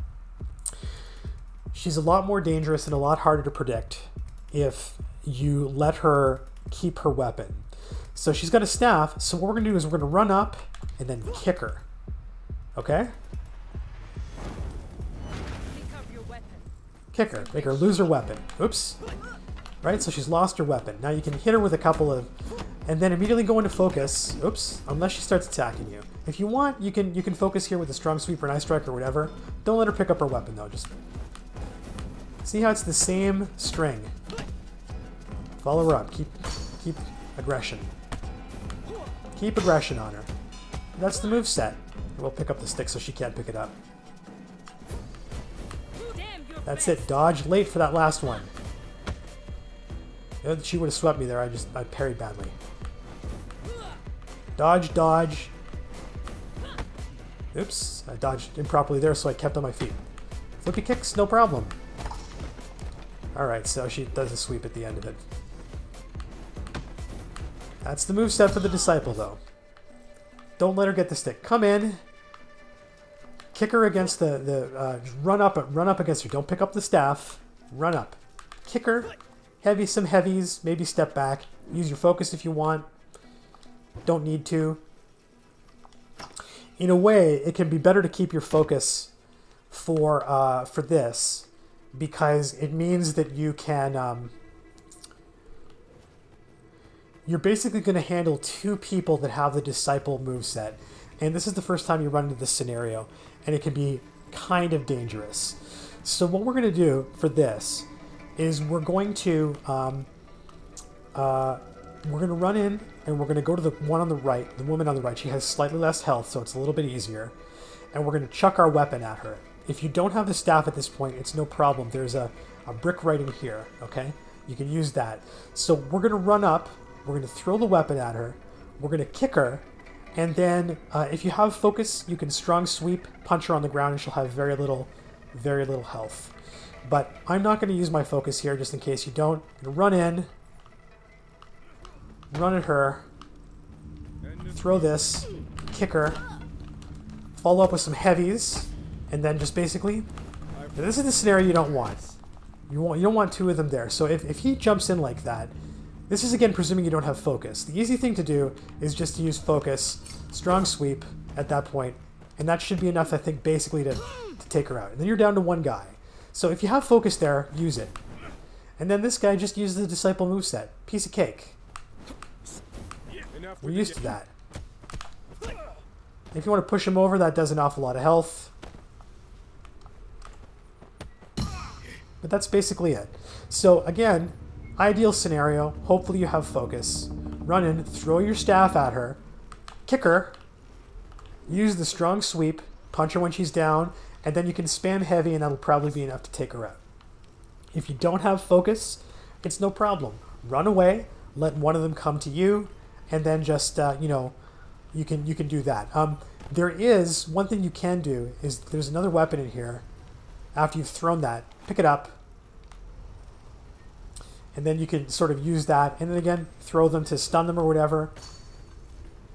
She's a lot more dangerous and a lot harder to predict if you let her keep her weapon. So she's got a staff, so what we're going to do is we're going to run up and then kick her. Okay? Pick up your weapon. Kick her. Make her lose her weapon. Oops. Right, so she's lost her weapon. Now you can hit her with a couple of... And then immediately go into focus. Oops. Unless she starts attacking you. If you want, you can focus here with a strong sweep or an ice strike or whatever. Don't let her pick up her weapon, though. Just... See how it's the same string. Follow her up. Keep aggression. Keep aggression on her. That's the move set. We'll pick up the stick so she can't pick it up. That's it. Dodge late for that last one. You know, she would have swept me there. I parried badly. Dodge, dodge. Oops, I dodged improperly there, so I kept on my feet. Flippy kicks, no problem. Alright, so she does a sweep at the end of it. That's the moveset for the Disciple, though. Don't let her get the stick. Come in. Kick her against run up against her. Don't pick up the staff. Run up. Kick her. Some heavies. Maybe step back. Use your focus if you want. Don't need to. In a way, it can be better to keep your focus for this, because it means that you can. You're basically going to handle two people that have the Disciple moveset. And this is the first time you run into this scenario. And it can be kind of dangerous. So what we're going to do for this is we're going to run in and we're going to go to the one on the right, the woman on the right. She has slightly less health, so it's a little bit easier. And we're going to chuck our weapon at her. If you don't have the staff at this point, it's no problem. There's a brick right in here, okay? You can use that. So we're going to run up. We're going to throw the weapon at her. We're going to kick her. And then if you have focus, you can strong sweep, punch her on the ground, and she'll have very little health. But I'm not going to use my focus here just in case you don't. I'm going to run in, run at her, throw this, kick her, follow up with some heavies, and then just basically, this is the scenario you don't want. You don't want two of them there. So if he jumps in like that, this is again presuming you don't have focus. The easy thing to do is just to use focus, strong sweep at that point, and that should be enough, I think, basically to take her out. And then you're down to one guy. So if you have focus there, use it. And then this guy just uses the Disciple moveset. Piece of cake. We're used to that. If you want to push him over, that does an awful lot of health. But that's basically it. So again, ideal scenario, hopefully you have focus. Run in, throw your staff at her, kick her, use the strong sweep, punch her when she's down, and then you can spam heavy and that'll probably be enough to take her out. If you don't have focus, it's no problem. Run away, let one of them come to you, and then just, you can do that. There is, one thing you can do is there's another weapon in here. After you've thrown that, pick it up, and then you can sort of use that, and then again, throw them to stun them or whatever.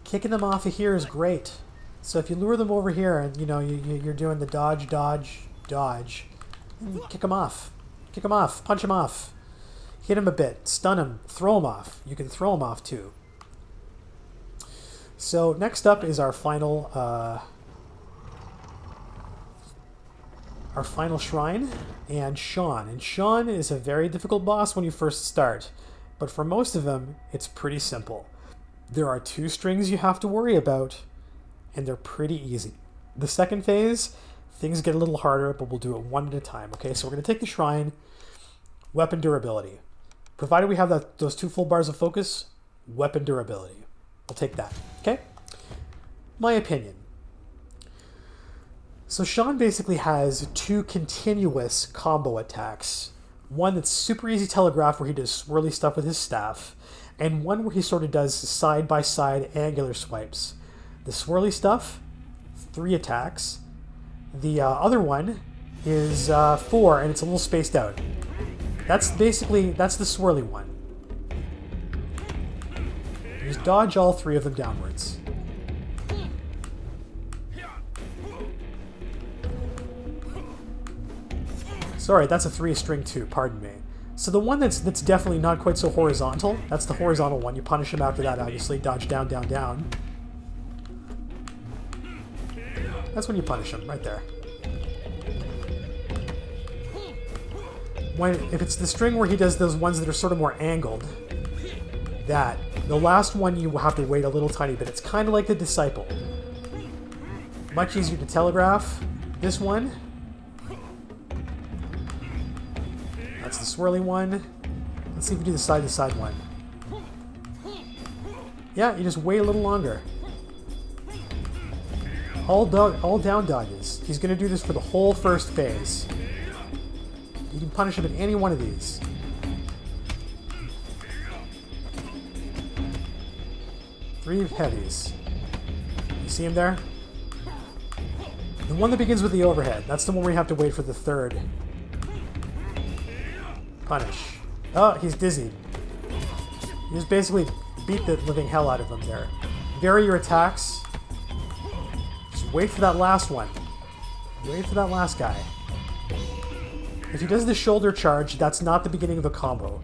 Kicking them off of here is great. So if you lure them over here and, you're doing the dodge, dodge, dodge, kick them off. Kick them off. Punch them off. Hit them a bit. Stun them. Throw them off. You can throw them off too. So next up is our final shrine, and Sean. And Sean is a very difficult boss when you first start, but for most of them, it's pretty simple. There are 2 strings you have to worry about, and they're pretty easy. The second phase, things get a little harder, but we'll do it one at a time. Okay, so we're going to take the shrine, weapon durability. Provided we have those 2 full bars of focus, weapon durability. We'll take that. Okay? My opinion. So Sean basically has 2 continuous combo attacks. One that's super easy to telegraph where he does swirly stuff with his staff, and one where he sort of does side-by-side angular swipes. The swirly stuff, 3 attacks. The other one is 4, and it's a little spaced out. That's the swirly one. You just dodge all 3 of them downwards. Sorry, that's a 3-string too, pardon me. So the one that's definitely not quite so horizontal, that's the horizontal one. You punish him after that, obviously. Dodge down, down, down. That's when you punish him, right there. If it's the string where he does those ones that are sort of more angled, the last one you will have to wait a little tiny bit. It's kind of like the Disciple. Much easier to telegraph. This one, that's the swirly one. Let's see if we do the side-to-side one. Yeah, you just wait a little longer. All down dodges. He's going to do this for the whole first phase. You can punish him in any one of these. Three heavies. You see him there? The one that begins with the overhead. That's the one where you have to wait for the third punish. Oh, he's dizzied. You just basically beat the living hell out of him there. Vary your attacks. Just wait for that last one. Wait for that last guy. If he does the shoulder charge, that's not the beginning of a combo.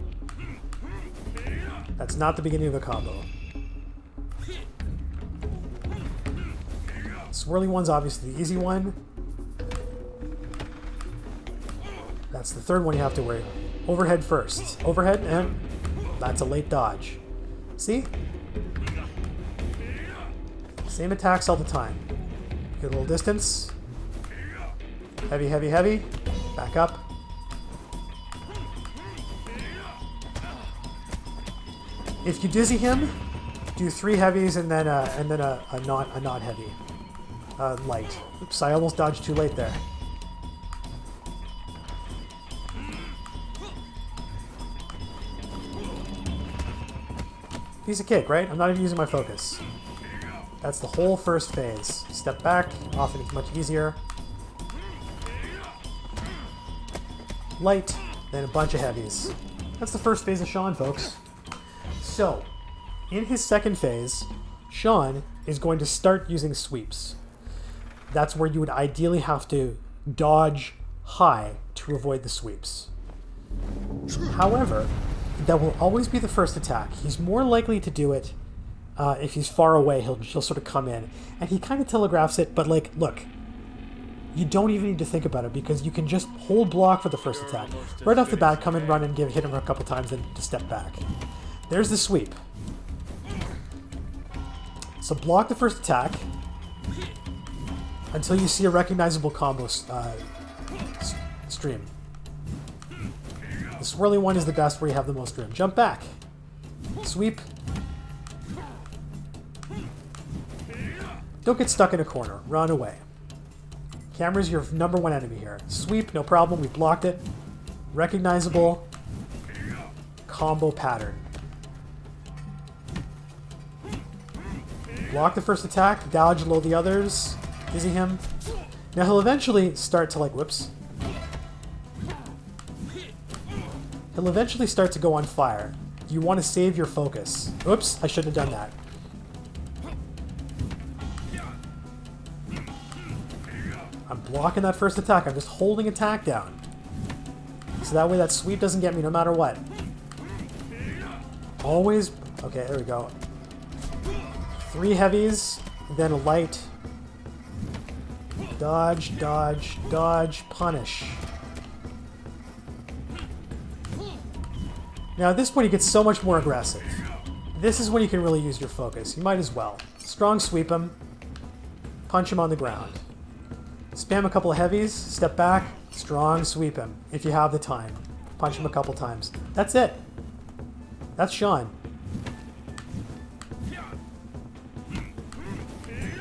That's not the beginning of a combo. Swirly one's obviously the easy one. That's the third one you have to worry. Overhead first. Overhead, and that's a late dodge. See? Same attacks all the time. Get a little distance. Heavy, heavy, heavy. Back up. If you dizzy him, do 3 heavies and then a not heavy. Light. Oops, I almost dodged too late there. Piece of cake, right? I'm not even using my focus. That's the whole first phase. Step back, often it's much easier. Light, then a bunch of heavies. That's the first phase of Sean, folks. So, in his second phase, Sean is going to start using sweeps. That's where you would ideally have to dodge high to avoid the sweeps. However, that will always be the first attack. He's more likely to do it if he's far away. He'll sort of come in. And he kind of telegraphs it, but like, look, you don't even need to think about it because you can just hold block for the first attack. Right off the bat, come and run and hit him a couple times, then to step back. There's the sweep. So block the first attack until you see a recognizable combo stream. The swirly one is the best where you have the most room. Jump back. Sweep. Don't get stuck in a corner. Run away. Camera's your #1 enemy here. Sweep, no problem. We blocked it. Recognizable combo pattern. Block the first attack. Dodge low the others. Dizzy him. Now he'll eventually start to like, whoops. He'll eventually start to go on fire. You want to save your focus. Oops, I shouldn't have done that. I'm blocking that first attack. I'm just holding attack down. So that way that sweep doesn't get me no matter what. Always... Okay, there we go. 3 heavies, then a light. Dodge, dodge, dodge, punish. Now at this point he gets so much more aggressive. This is when you can really use your focus. You might as well. Strong sweep him. Punch him on the ground. Spam a couple of heavies, step back, strong sweep him. If you have the time. Punch him a couple times. That's it. That's Sean.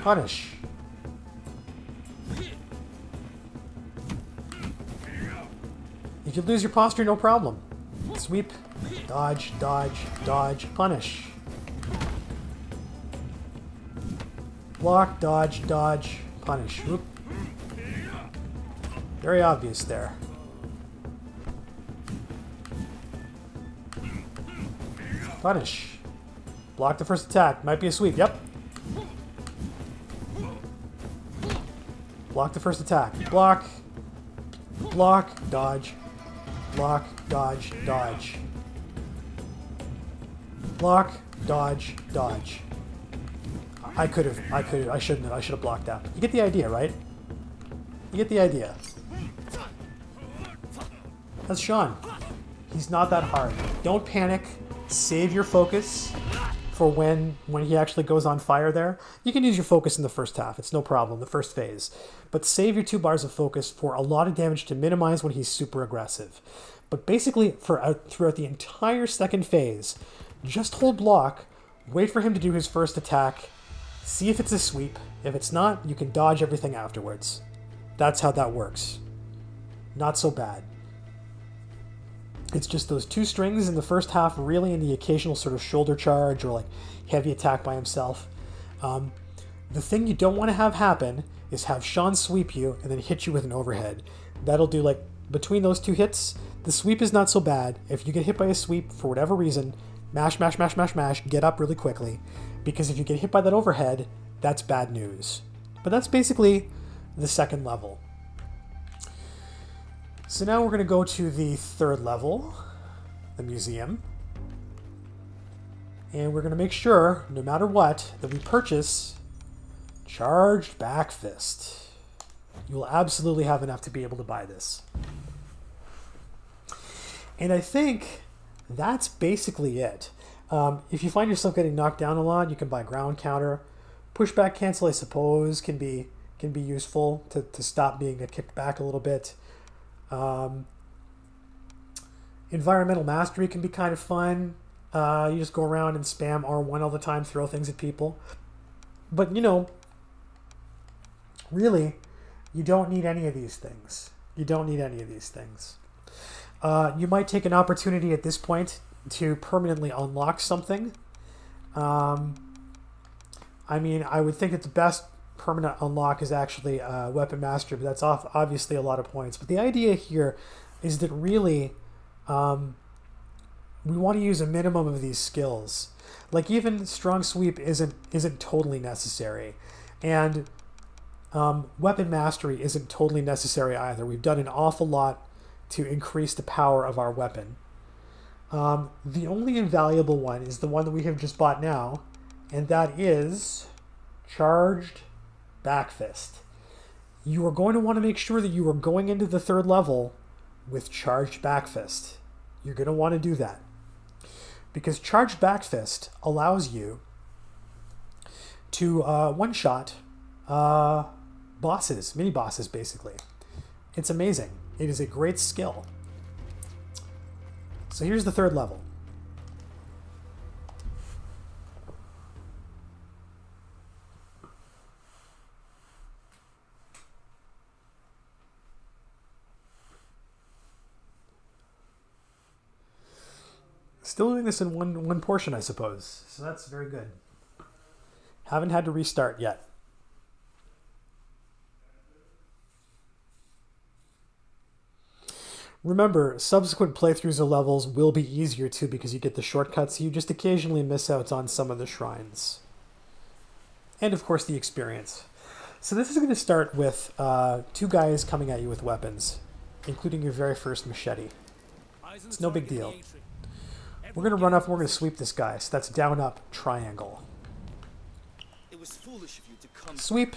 Punish. If you lose your posture, no problem. Sweep, dodge, dodge, dodge, punish. Block, dodge, dodge, punish. Oop. Very obvious there. Punish. Block the first attack. Might be a sweep. Yep. Block the first attack. Block. Block. Dodge. Block. Dodge. Dodge. Block. Dodge. Dodge. I shouldn't have. I should have blocked that. You get the idea, right? You get the idea. That's Sean. He's not that hard. Don't panic. Save your focus for when he actually goes on fire there. You can use your focus in the first half. It's no problem, the first phase. But save your 2 bars of focus for a lot of damage to minimize when he's super aggressive. But basically, throughout the entire second phase, just hold block, wait for him to do his first attack, see if it's a sweep. If it's not, you can dodge everything afterwards. That's how that works. Not so bad. It's just those 2 strings in the first half, really, and the occasional sort of shoulder charge or like heavy attack by himself. The thing you don't want to have happen is have Sean sweep you and then hit you with an overhead. That'll do, like, between those two hits, the sweep is not so bad. If you get hit by a sweep for whatever reason, mash, mash, mash, mash, mash, get up really quickly. Because if you get hit by that overhead, that's bad news. But that's basically the second level. So now we're going to go to the third level, the museum. And we're going to make sure, no matter what, that we purchase Charged Back Fist. You will absolutely have enough to be able to buy this. And I think that's basically it. If you find yourself getting knocked down a lot, you can buy Ground Counter. Pushback Cancel, I suppose, can be useful to stop being kicked back a little bit. Environmental Mastery can be kind of fun. You just go around and spam R1 all the time, throw things at people. But, you know, really, you don't need any of these things. You don't need any of these things. You might take an opportunity at this point to permanently unlock something. I mean, I would think that the best permanent unlock is actually Weapon Mastery, but that's obviously a lot of points. But the idea here is that really we want to use a minimum of these skills. Like, even Strong Sweep isn't totally necessary. And Weapon Mastery isn't totally necessary either. We've done an awful lot to increase the power of our weapon. The only invaluable one is the one that we have just bought now, and that is Charged Back Fist. You are going to want to make sure that you are going into the third level with Charged Back Fist. You're going to want to do that. Because Charged Back Fist allows you to one-shot bosses, mini-bosses, basically. It's amazing. It is a great skill. So here's the third level. Still doing this in one portion, I suppose. So that's very good. Haven't had to restart yet. Remember, subsequent playthroughs of levels will be easier too because you get the shortcuts. You just occasionally miss out on some of the shrines. And of course the experience. So this is going to start with two guys coming at you with weapons, including your very first machete. It's no big deal. We're going to run up and we're going to sweep this guy. So that's down, up, triangle. It was foolish of you to come. Sweep.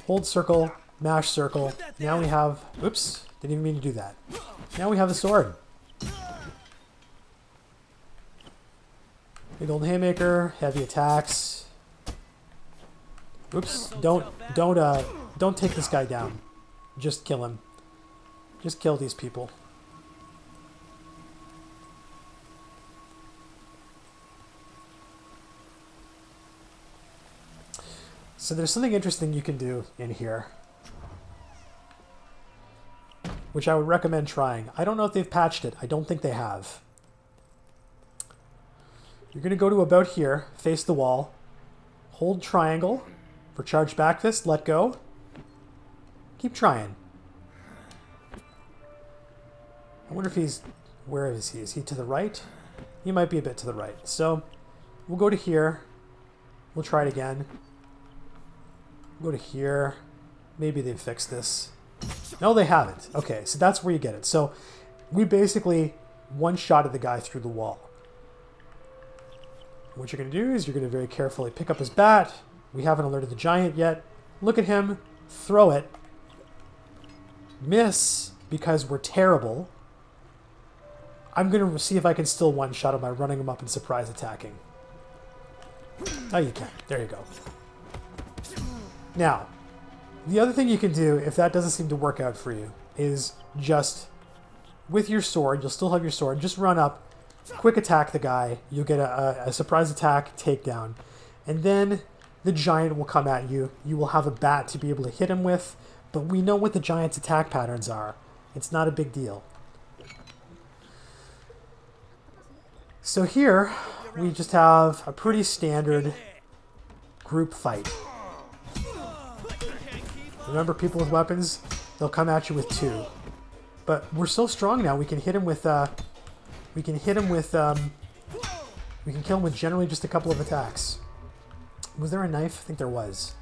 Hold circle. Mash circle. Now we have... Oops. Didn't even mean to do that. Now we have the sword. Big old haymaker. Heavy attacks. Oops. Don't take this guy down. Just kill him. Just kill these people. So there's something interesting you can do in here, which I would recommend trying. I don't know if they've patched it. I don't think they have. You're going to go to about here, face the wall, hold triangle for charge back fist, let go. Keep trying. I wonder if he's... Where is he? Is he to the right? He might be a bit to the right. So we'll go to here. We'll try it again. Go to here. Maybe they've fixed this. No, they haven't. Okay, so that's where you get it. So we basically one-shotted the guy through the wall. What you're going to do is you're going to very carefully pick up his bat. We haven't alerted the giant yet. Look at him. Throw it. Miss because we're terrible. I'm going to see if I can still one-shot him by running him up and surprise attacking. Oh, you can. There you go. Now, the other thing you can do, if that doesn't seem to work out for you, is just, with your sword, you'll still have your sword, just run up, quick attack the guy, you'll get a surprise attack, takedown, and then the giant will come at you. You will have a bat to be able to hit him with, but we know what the giant's attack patterns are. It's not a big deal. So here, we just have a pretty standard group fight. Remember, people with weapons, they'll come at you with 2. But we're so strong now, we can hit him with, we can kill him with generally just a couple of attacks. Was there a knife? I think there was.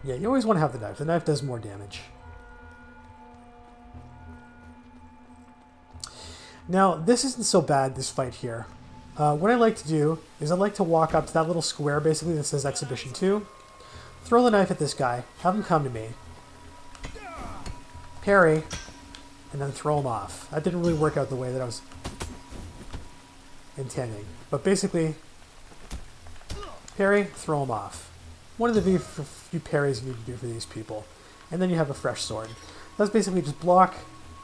Yeah, you always want to have the knife. The knife does more damage. Now, this isn't so bad, this fight here. What I like to do is I like to walk up to that little square, basically, that says Exhibition 2. Throw the knife at this guy. Have him come to me. Parry. And then throw him off. That didn't really work out the way that I was intending. But basically, parry, throw him off. One of the few parries you need to do for these people. And then you have a fresh sword. That's basically just block,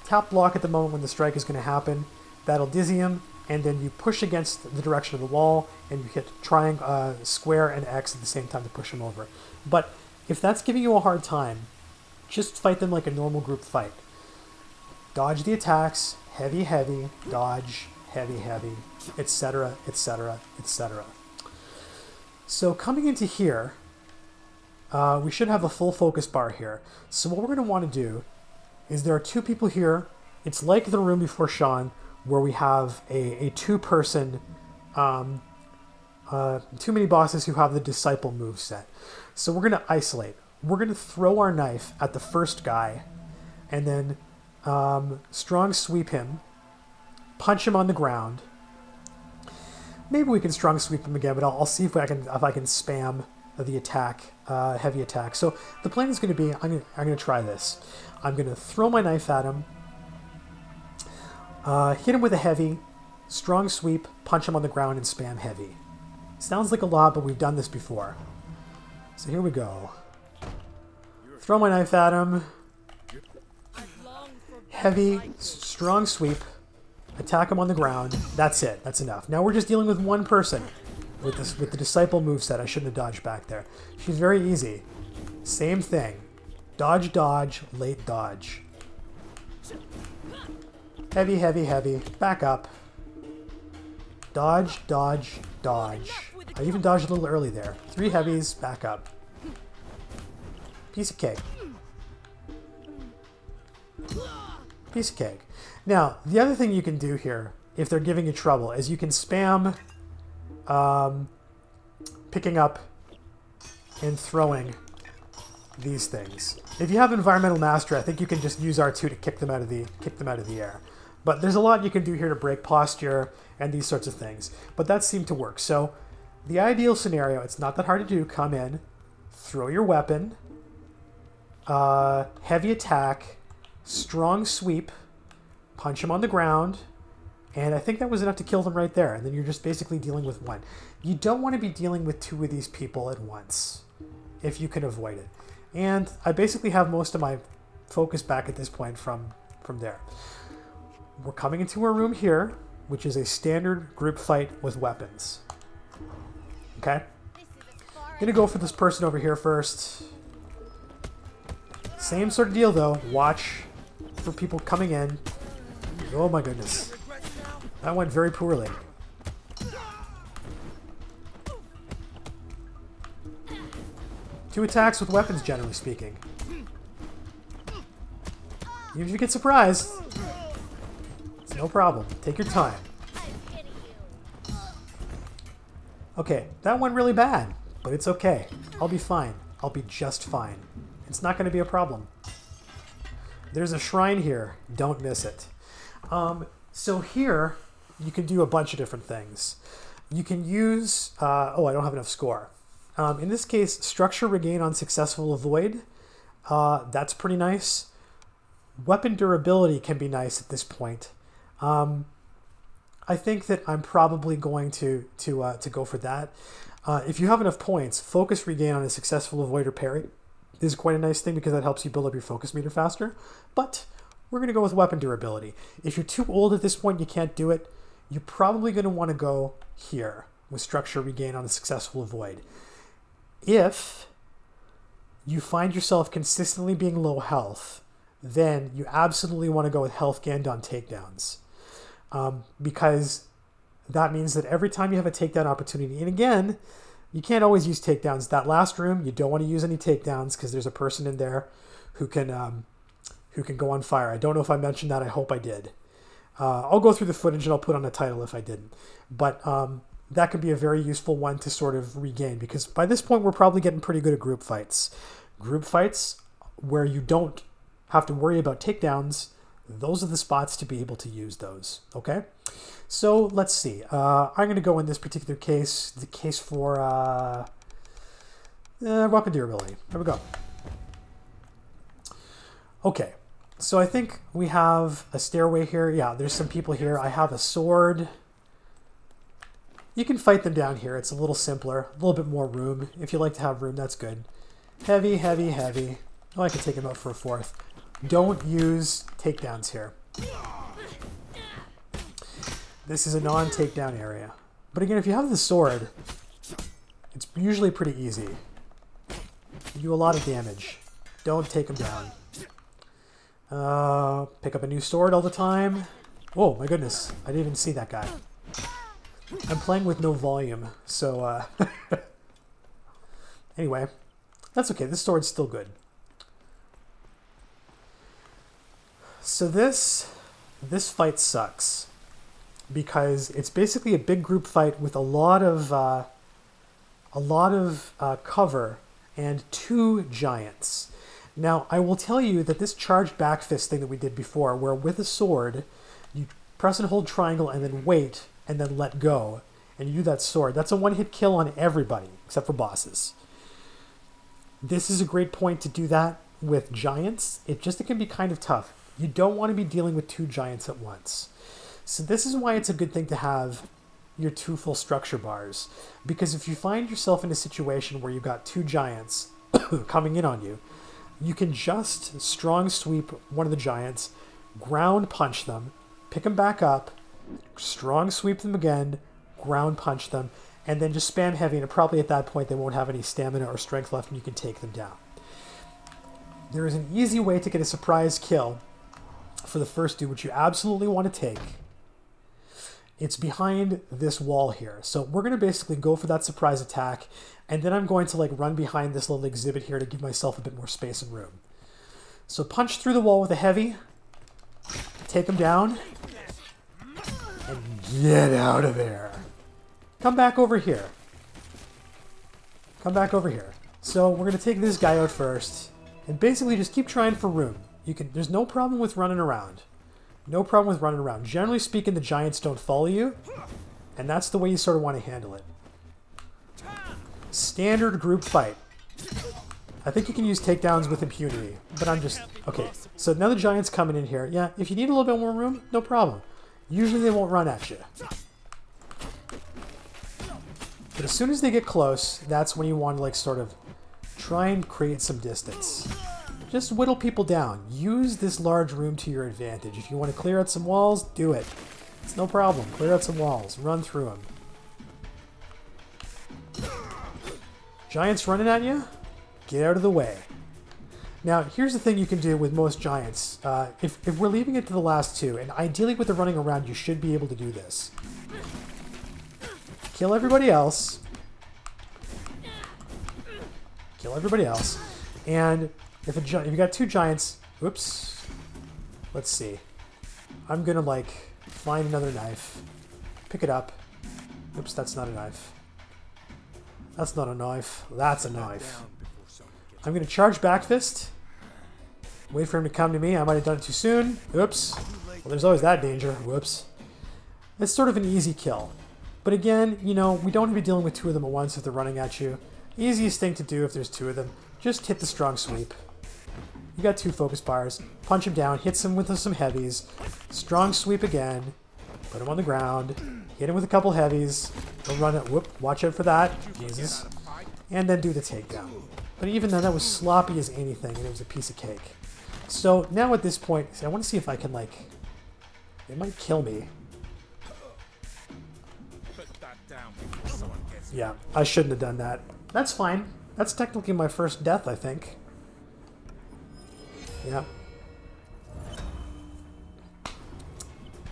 tap block at the moment when the strike is going to happen. That'll dizzy him, and then you push against the direction of the wall, and you hit triangle, square, and X at the same time to push him over. But if that's giving you a hard time, just fight them like a normal group fight. Dodge the attacks, heavy, heavy, dodge, heavy, heavy, etc., etc., etc. So coming into here, we should have a full focus bar here. So what we're going to want to do is there are 2 people here. It's like the room before Sean, where we have a 2-person, too many bosses who have the disciple moveset. So we're going to isolate. We're going to throw our knife at the first guy, and then strong sweep him, punch him on the ground. Maybe we can strong sweep him again, but I'll see if I can spam the attack, heavy attack. So the plan is going to be, I'm going to try this. I'm going to throw my knife at him, hit him with a heavy, strong sweep, punch him on the ground, and spam heavy. Sounds like a lot, but we've done this before. So here we go. Throw my knife at him. Heavy, strong sweep. Attack him on the ground. That's it. That's enough. Now we're just dealing with one person with the disciple moveset. I shouldn't have dodged back there. She's very easy. Same thing. Dodge, dodge, late dodge. Heavy, heavy, heavy. Back up. Dodge, dodge, dodge. I even dodged a little early there. 3 heavies, back up. Piece of cake. Piece of cake. Now, the other thing you can do here, if they're giving you trouble, is you can spam picking up and throwing these things. If you have Environmental Mastery, I think you can just use R2 to kick them out of the air. But there's a lot you can do here to break posture and these sorts of things. But that seemed to work. So the ideal scenario, it's not that hard to do. Come in, throw your weapon, heavy attack, strong sweep, punch him on the ground, and I think that was enough to kill them right there. And then you're just basically dealing with one. You don't want to be dealing with 2 of these people at once, if you can avoid it. And I basically have most of my focus back at this point from there. We're coming into a room here, which is a standard group fight with weapons. Okay? I'm gonna go for this person over here first. Same sort of deal though. Watch for people coming in. Oh my goodness. That went very poorly. Two attacks with weapons, generally speaking. Even if you get surprised, it's no problem. Take your time. Okay, that went really bad, but it's okay. I'll be fine. I'll be just fine. It's not going to be a problem. There's a shrine here. Don't miss it. So here, you can do a bunch of different things. You can use... oh, I don't have enough score. In this case, structure regain on successful avoid. That's pretty nice. Weapon durability can be nice at this point. I think that I'm probably going to go for that. If you have enough points, focus regain on a successful avoid or parry is quite a nice thing because that helps you build up your focus meter faster. But we're going to go with weapon durability. If you're too old at this point, you can't do it, you're probably going to want to go here with structure regain on a successful avoid. If you find yourself consistently being low health, then you absolutely want to go with health gained on takedowns. Because that means that every time you have a takedown opportunity, and again, You can't always use takedowns. That last room, you don't want to use any takedowns because there's a person in there who can go on fire. I don't know if I mentioned that. I hope I did. I'll go through the footage and I'll put on a title if I didn't. But that could be a very useful one to sort of regain, because by this point we're probably getting pretty good at group fights. Group fights where you don't have to worry about takedowns, those are the spots to be able to use those, okay? So let's see. I'm going to go in this particular case, the case for weapon durability. There we go. Okay, so I think we have a stairway here. Yeah, there's some people here. I have a sword. You can fight them down here. It's a little simpler, a little bit more room. If you like to have room, that's good. Heavy, heavy, heavy. Oh, I can take him out for a fourth. Don't use takedowns here. This is a non-takedown area. But again, if you have the sword, it's usually pretty easy. You do a lot of damage. Don't take them down. Pick up a new sword all the time. Oh my goodness, I didn't even see that guy. I'm playing with no volume, so anyway, that's okay. This sword's still good. So this fight sucks, because it's basically a big group fight with a lot of cover and 2 giants. Now, I will tell you that this charged back fist thing that we did before, where with a sword, you press and hold triangle and then wait and then let go, and you do that sword, that's a one-hit kill on everybody, except for bosses. This is a great point to do that with giants. It can be kind of tough. You don't want to be dealing with 2 giants at once. So this is why it's a good thing to have your 2 full structure bars. Because if you find yourself in a situation where you've got 2 giants coming in on you, you can just strong sweep one of the giants, ground punch them, pick them back up, strong sweep them again, ground punch them, and then just spam heavy, and probably at that point they won't have any stamina or strength left and you can take them down. There is an easy way to get a surprise kill for the first dude, which you absolutely want to take. It's behind this wall here. So we're going to basically go for that surprise attack, and then I'm going to like run behind this little exhibit here to give myself a bit more space and room. So punch through the wall with a heavy, take him down, and get out of there. Come back over here. Come back over here. So we're going to take this guy out first, and basically just keep trying for room. There's no problem with running around. No problem with running around. Generally speaking, the giants don't follow you, and that's the way you sort of want to handle it. Standard group fight. I think you can use takedowns with impunity, but I'm just... Okay, so now the giant's coming in here. Yeah, if you need a little bit more room, no problem. Usually they won't run at you. But as soon as they get close, that's when you want to like sort of try and create some distance. Just whittle people down. Use this large room to your advantage. If you want to clear out some walls, do it. It's no problem. Clear out some walls. Run through them. Giants running at you? Get out of the way. Now, here's the thing you can do with most giants. If we're leaving it to the last 2, and ideally with the running around, you should be able to do this. Kill everybody else. Kill everybody else. And if you got 2 giants, oops, let's see. I'm gonna like find another knife, pick it up. Oops, that's not a knife. That's not a knife. That's a knife. I'm gonna charge back fist. Wait for him to come to me. I might have done it too soon. Oops. Well, there's always that danger. Whoops. It's sort of an easy kill. But again, you know, we don't want to be dealing with 2 of them at once if they're running at you. Easiest thing to do if there's 2 of them, just hit the strong sweep. You got 2 focus bars. Punch him down, hit him with some heavies. Strong sweep again. Put him on the ground. Hit him with a couple heavies. He'll run it. Whoop, watch out for that. Jesus. And then do the takedown. But even then, that was sloppy as anything, and it was a piece of cake. So now at this point, I want to see if I can, like... They might kill me. Yeah, I shouldn't have done that. That's fine. That's technically my first death, I think. Yeah.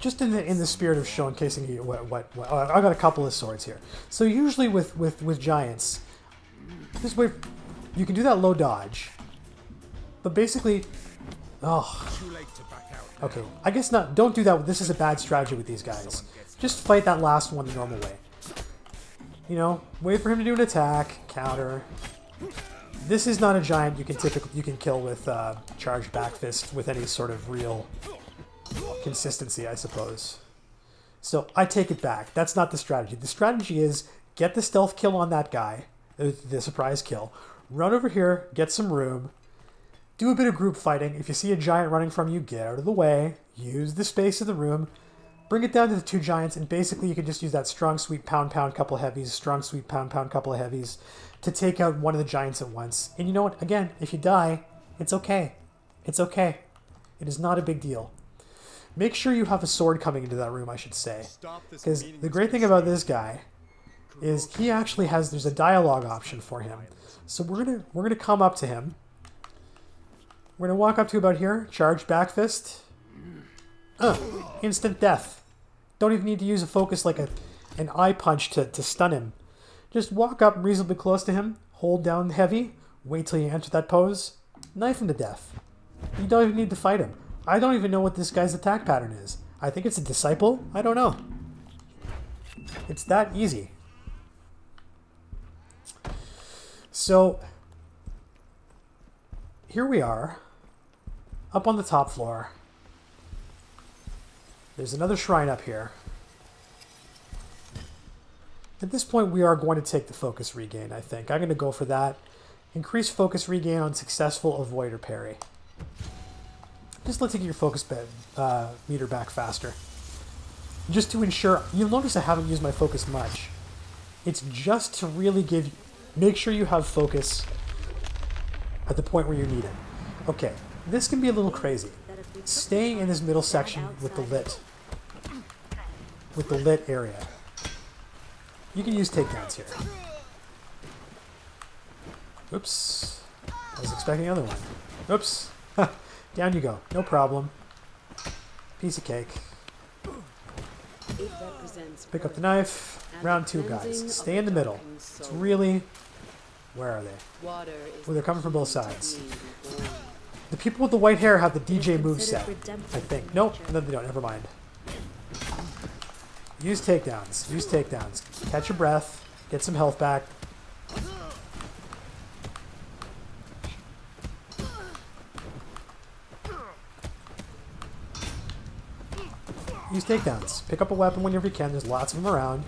just in the spirit of showcasing you what oh, I got a couple of swords here. So usually with giants, this way you can do that low dodge, but basically, oh, Too late to back out. okay. I guess not. Don't do that. This is a bad strategy with these guys. Just fight that last one the normal way. You know, wait for him to do an attack, counter. This is not a giant you can kill with charged back fist with any sort of real consistency, I suppose. So I take it back. That's not the strategy. The strategy is get the stealth kill on that guy, the surprise kill. Run over here, get some room, do a bit of group fighting. If you see a giant running from you, get out of the way. Use the space of the room. Bring it down to the two giants, and basically you can just use that strong, sweep, pound, couple of heavies, strong, sweep, pound, couple of heavies to take out one of the giants at once. And you know what? Again, if you die, it's okay. It's okay. It is not a big deal. Make sure you have a sword coming into that room, I should say. Because the great thing about this guy is he actually has, there's a dialogue option for him. So we're gonna come up to him. We're gonna walk up to about here, charge back fist. Instant death. Don't even need to use a focus like an eye punch to stun him. Just walk up reasonably close to him, hold down heavy, wait till you enter that pose, knife him to death. You don't even need to fight him. I don't even know what this guy's attack pattern is. I think it's a disciple. I don't know. It's that easy. So, here we are, up on the top floor. There's another shrine up here. At this point, we are going to take the focus regain, I think. I'm going to go for that. Increase focus regain on successful avoid or parry. Just let take your focus meter back faster. Just to ensure, you'll notice I haven't used my focus much. It's just to really make sure you have focus at the point where you need it. Okay, this can be a little crazy. Staying in this middle section with the lit area. You can use takedowns here. Oops. I was expecting the other one. Oops. Down you go. No problem. Piece of cake. Pick up the knife. Round two, guys. Stay in the middle. It's really... Where are they? Well, they're coming from both sides. The people with the white hair have the DJ moveset, I think. Nope, no, they don't. Never mind. Use takedowns. Use takedowns. Catch your breath. Get some health back. Use takedowns. Pick up a weapon whenever you can. There's lots of them around.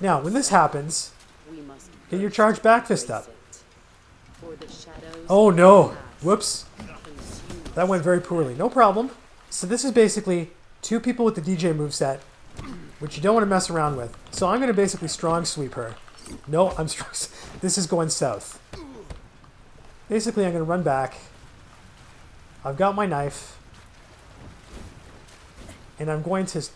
Now, when this happens, get your charge back fist up. Oh no! Whoops. That went very poorly. No problem. So this is basically two people with the DJ moveset, which you don't want to mess around with. So I'm going to basically strong sweep her. No, I'm strong. This is going south. Basically, I'm going to run back. I've got my knife. And I'm going to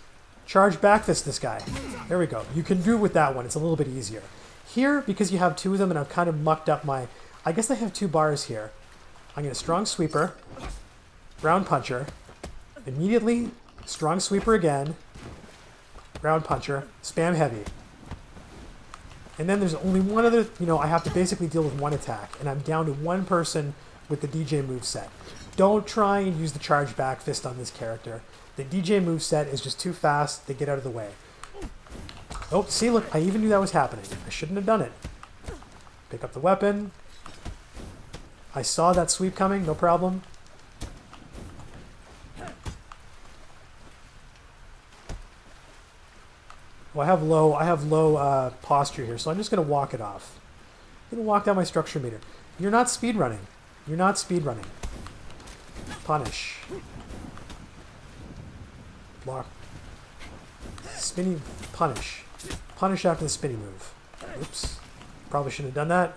charge back fist this guy. There we go. You can do with that one. It's a little bit easier. Here, because you have two of them and I've kind of mucked up my... I guess I have two bars here. I'm going to strong sweeper. Ground puncher. Immediately, strong sweeper again. Ground puncher. Spam heavy. And then there's only one other... You know, I have to basically deal with one attack. And I'm down to one person with the DJ moveset. Don't try and use the charge back fist on this character. The DJ moveset is just too fast. They get out of the way. Oh, see, look, I even knew that was happening. I shouldn't have done it. Pick up the weapon. I saw that sweep coming, no problem. Well, I have low posture here, so I'm just going to walk it off. I'm going to walk down my structure meter. You're not speedrunning. You're not speedrunning. Punish. Block. Spinny. Punish. Punish after the spinny move. Oops. Probably shouldn't have done that.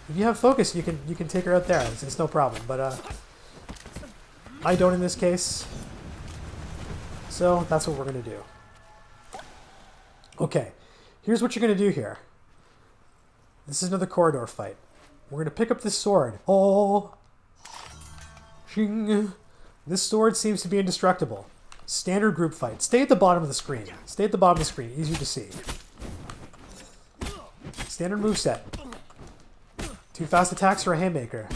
If you have focus, you can take her out there. It's no problem. But I don't in this case. So that's what we're gonna do. Okay, here's what you're going to do here. This is another corridor fight. We're going to pick up this sword. Oh, shing. This sword seems to be indestructible. Standard group fight. Stay at the bottom of the screen. Stay at the bottom of the screen. Easier to see. Standard moveset. 2 fast attacks for a haymaker.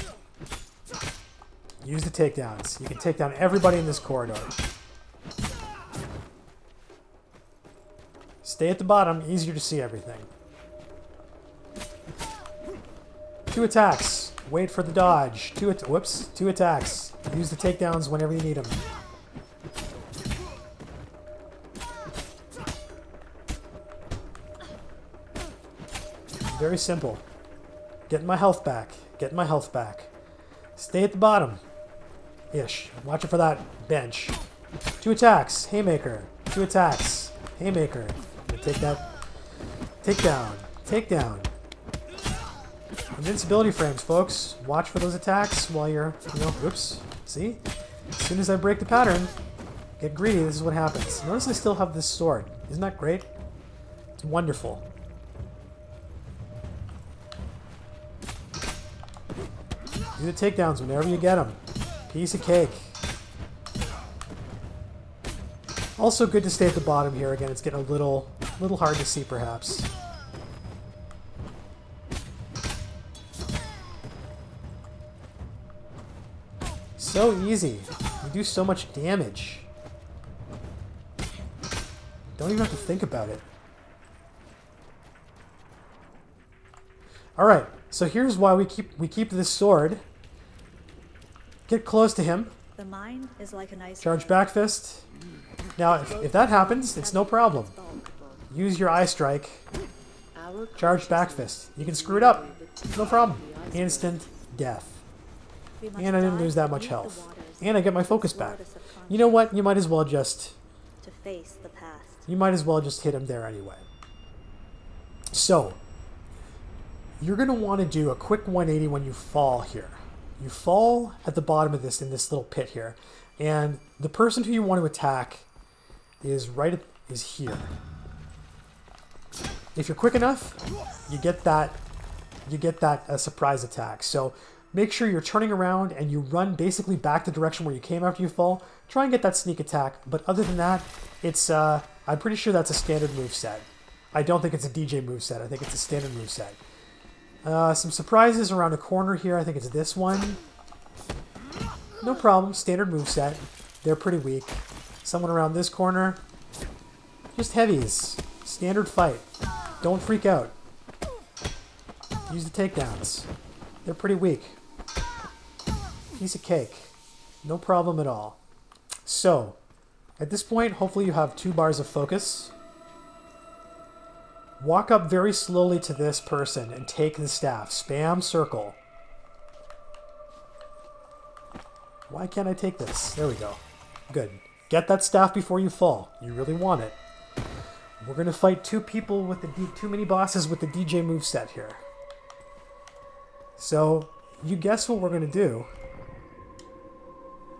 Use the takedowns. You can take down everybody in this corridor. Stay at the bottom. Easier to see everything. 2 attacks. Wait for the dodge. 2 attacks. Use the takedowns whenever you need them. Very simple. Getting my health back. Getting my health back. Stay at the bottom. Ish. Watch it for that bench. 2 attacks. Haymaker. 2 attacks. Haymaker. Take that. Takedown. Takedown. Invincibility frames, folks. Watch for those attacks while you're, oops. See? As soon as I break the pattern, get greedy, this is what happens. Notice I still have this sword. Isn't that great? It's wonderful. Do the takedowns whenever you get them. Piece of cake. Also good to stay at the bottom here. Again, it's getting a little hard to see, perhaps. So easy. You do so much damage. Don't even have to think about it. Alright, so here's why we keep this sword. Get close to him. The mind is like an ice. Charge back fist. Now, if that happens, it's no problem. Use your eye strike. Charge back fist. You can screw it up. No problem. Instant death. And I didn't lose that much health. And I get my focus back. You know what? You might as well just... to face the past. You might as well just hit him there anyway. So, you're going to want to do a quick 180 when you fall here. You fall at the bottom of this, in this little pit here. And the person who you want to attack is here. If you're quick enough, you get that surprise attack. So make sure you're turning around and you run basically back the direction where you came after you fall. Try and get that sneak attack. But other than that, it's I'm pretty sure that's a standard moveset. I don't think it's a DJ moveset. I think it's a standard moveset. Some surprises around a corner here. I think it's this one. No problem. Standard moveset. They're pretty weak. Someone around this corner. Just heavies. Standard fight. Don't freak out. Use the takedowns. They're pretty weak. Piece of cake. No problem at all. So, at this point, hopefully you have 2 bars of focus. Walk up very slowly to this person and take the staff. Spam circle. Why can't I take this? There we go. Good. Get that staff before you fall. You really want it. We're going to fight 2 people with too many bosses with the DJ moveset here. So, you guess what we're going to do.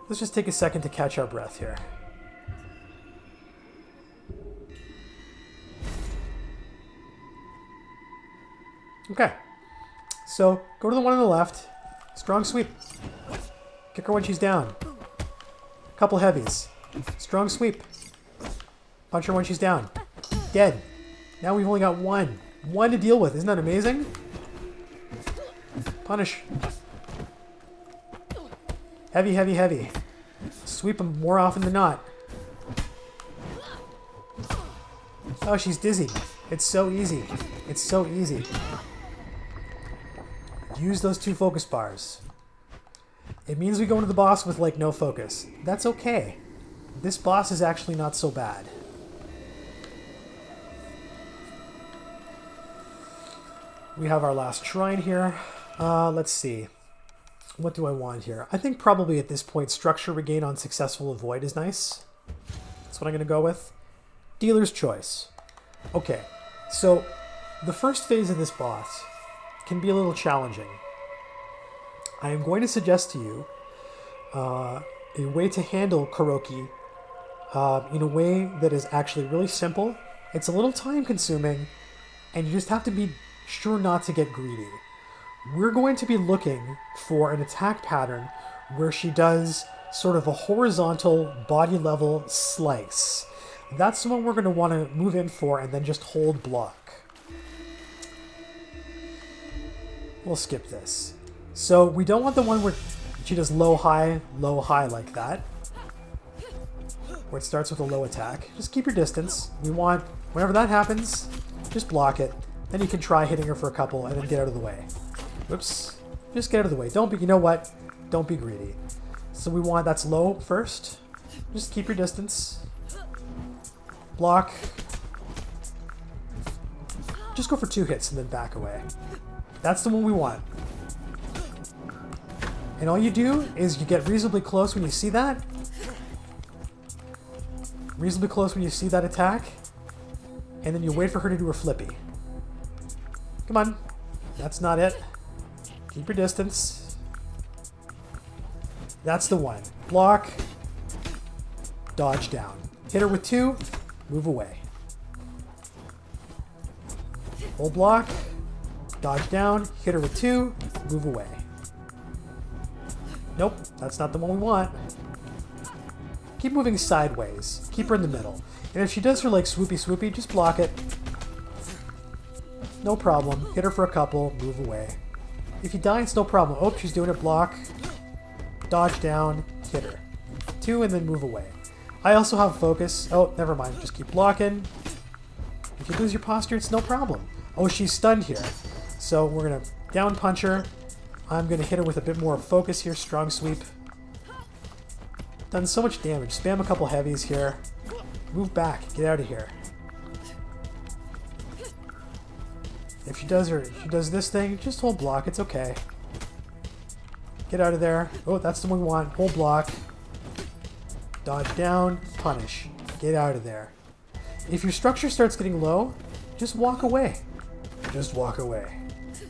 Let's just take a second to catch our breath here. Okay. So, go to the one on the left. Strong sweep. Kick her when she's down. Couple heavies. Strong sweep. Punch her when she's down. Dead. Now we've only got one. One to deal with. Isn't that amazing? Punish. Heavy, heavy, heavy. Sweep them more often than not. Oh, she's dizzy. It's so easy. It's so easy. Use those 2 focus bars. It means we go into the boss with, like, no focus. That's okay. This boss is actually not so bad. We have our last shrine here. Let's see. What do I want here? I think probably at this point, structure regain on successful avoid is nice. That's what I'm going to go with. Dealer's choice. Okay, so the first phase of this boss can be a little challenging. I am going to suggest to you a way to handle Kuroki in a way that is actually really simple It's a little time consuming, and you just have to be sure not to get greedy. We're going to be looking for an attack pattern where she does sort of a horizontal body level slice. That's the one we're going to want to move in for and then just hold block. We'll skip this. So we don't want the one where she does low, high like that. Where it starts with a low attack. Just keep your distance. We want, whenever that happens, just block it. Then you can try hitting her for a couple and then get out of the way. Whoops. Just get out of the way. Don't be, you know what? Don't be greedy. So we want, that's low first. Just keep your distance. Block. Just go for 2 hits and then back away. That's the one we want. And all you do is you get reasonably close when you see that. Reasonably close when you see that attack. And then you wait for her to do her flippy. Come on. That's not it. Keep your distance. That's the one. Block. Dodge down. Hit her with 2. Move away. Hold block. Dodge down. Hit her with 2. Move away. Nope. That's not the one we want. Keep moving sideways. Keep her in the middle. And if she does her like swoopy, just block it. No problem. Hit her for a couple. Move away. If you die, it's no problem. Oh, she's doing it. Block. Dodge down. Hit her. 2 and then move away. I also have focus. Oh, never mind. Just keep blocking. If you lose your posture, it's no problem. Oh, she's stunned here. So we're going to down punch her. I'm going to hit her with a bit more focus here. Strong sweep. Done so much damage. Spam a couple heavies here. Move back. Get out of here. If she does this thing, just hold block. It's okay. Get out of there. Oh, that's the one we want. Hold block. Dodge down. Punish. Get out of there. If your structure starts getting low, just walk away. Just walk away.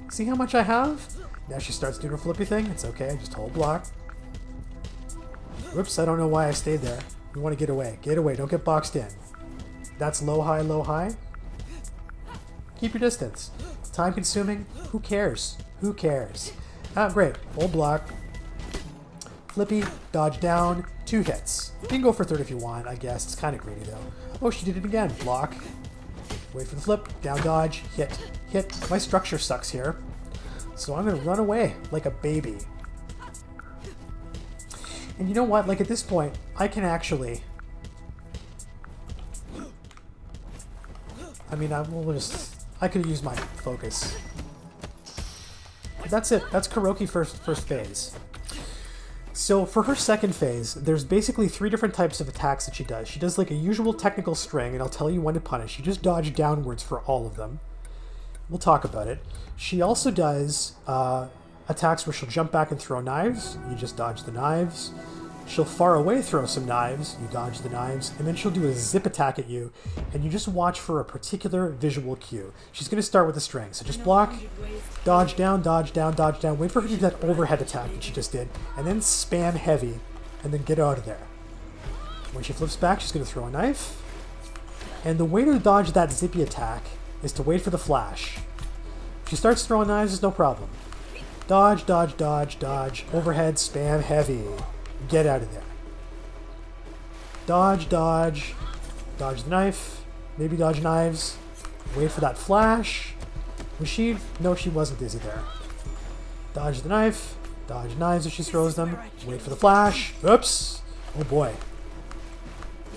See how much I have? Now she starts doing her flippy thing. It's okay. Just hold block. Whoops, I don't know why I stayed there. You want to get away. Get away. Don't get boxed in. That's low, high, low, high. Keep your distance. Time consuming. Who cares? Who cares? Ah, great. Hold block. Flippy. Dodge down. 2 hits. You can go for 3rd if you want, I guess. It's kind of greedy, though. Oh, she did it again. Block. Wait for the flip. Down dodge. Hit. Hit. My structure sucks here. So I'm going to run away like a baby. And you know what? Like at this point, I can actually... I mean, I could use my focus. But that's it. That's Kuroki first phase. So for her second phase, there's basically 3 different types of attacks that she does. She does like a usual technical string, and I'll tell you when to punish. You just dodge downwards for all of them. We'll talk about it. She also does attacks where she'll jump back and throw knives. You just dodge the knives. She'll far away throw some knives. You dodge the knives. And then she'll do a zip attack at you, and you just watch for a particular visual cue. She's going to start with the string. So just block, dodge down, dodge down, dodge down. Wait for her to do that overhead attack that she just did, and then spam heavy, and then get out of there. When she flips back, she's going to throw a knife. And the way to dodge that zippy attack is to wait for the flash. If she starts throwing knives, it's no problem. Dodge, dodge, dodge, dodge. Overhead, spam, heavy. Get out of there. Dodge, dodge. Dodge the knife. Maybe dodge knives. Wait for that flash. Was she? No, she wasn't dizzy there. Dodge the knife. Dodge knives if she throws them. Wait for the flash. Oops. Oh boy.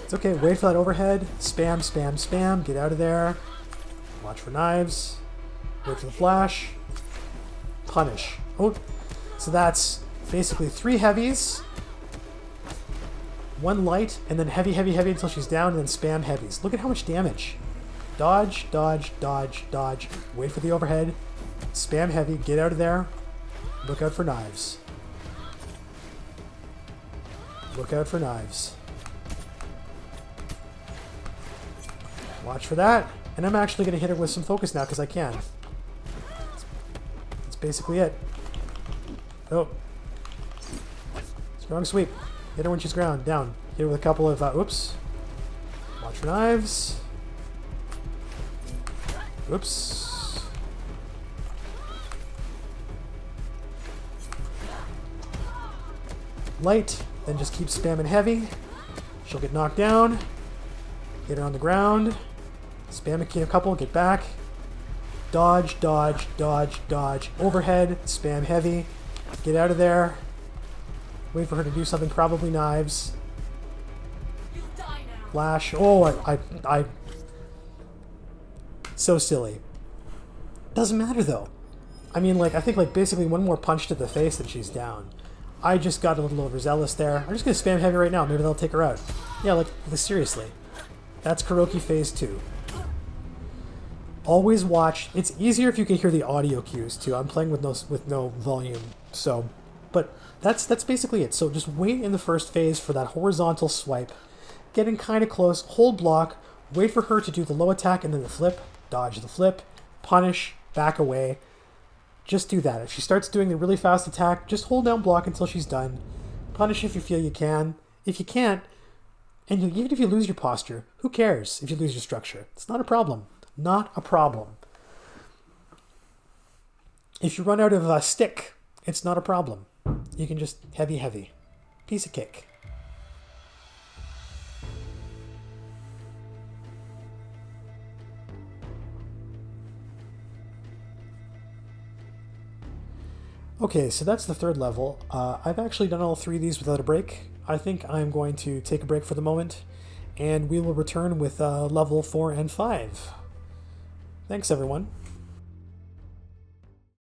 It's okay. Wait for that overhead. Spam, spam, spam. Get out of there. Watch for knives. Wait for the flash. Punish. Oh. So that's basically 3 heavies, 1 light, and then heavy, heavy, heavy until she's down, and then spam heavies. Look at how much damage. Dodge, dodge, dodge, dodge. Wait for the overhead. Spam heavy. Get out of there. Look out for knives. Look out for knives. Watch for that. And I'm actually going to hit her with some focus now because I can. That's basically it. Oh. Strong sweep. Hit her when she's ground. Down. Hit her with a couple of... oops. Watch for knives. Oops. Light, then just keep spamming heavy. She'll get knocked down. Get her on the ground. Spam a couple, get back. Dodge, dodge, dodge, dodge. Overhead, spam heavy. Get out of there. Wait for her to do something, probably knives. Flash. Oh, I so silly. Doesn't matter though. I mean, like, I think like basically one more punch to the face and she's down. I just got a little overzealous there. I'm just gonna spam heavy right now. Maybe that'll take her out. Yeah, like seriously. That's Kuroki phase 2. Always watch. It's easier if you can hear the audio cues too. I'm playing with no volume, so. But that's basically it. So just wait in the first phase for that horizontal swipe. Getting kind of close. Hold block. Wait for her to do the low attack and then the flip. Dodge the flip. Punish. Back away. Just do that. If she starts doing the really fast attack, just hold down block until she's done. Punish if you feel you can. If you can't, and even if you lose your posture, who cares if you lose your structure? It's not a problem. Not a problem. If you run out of a stick, it's not a problem. You can just heavy. Piece of cake. Okay, so that's the third level. I've actually done all 3 of these without a break. I think I'm going to take a break for the moment, and we will return with level 4 and 5. Thanks, everyone.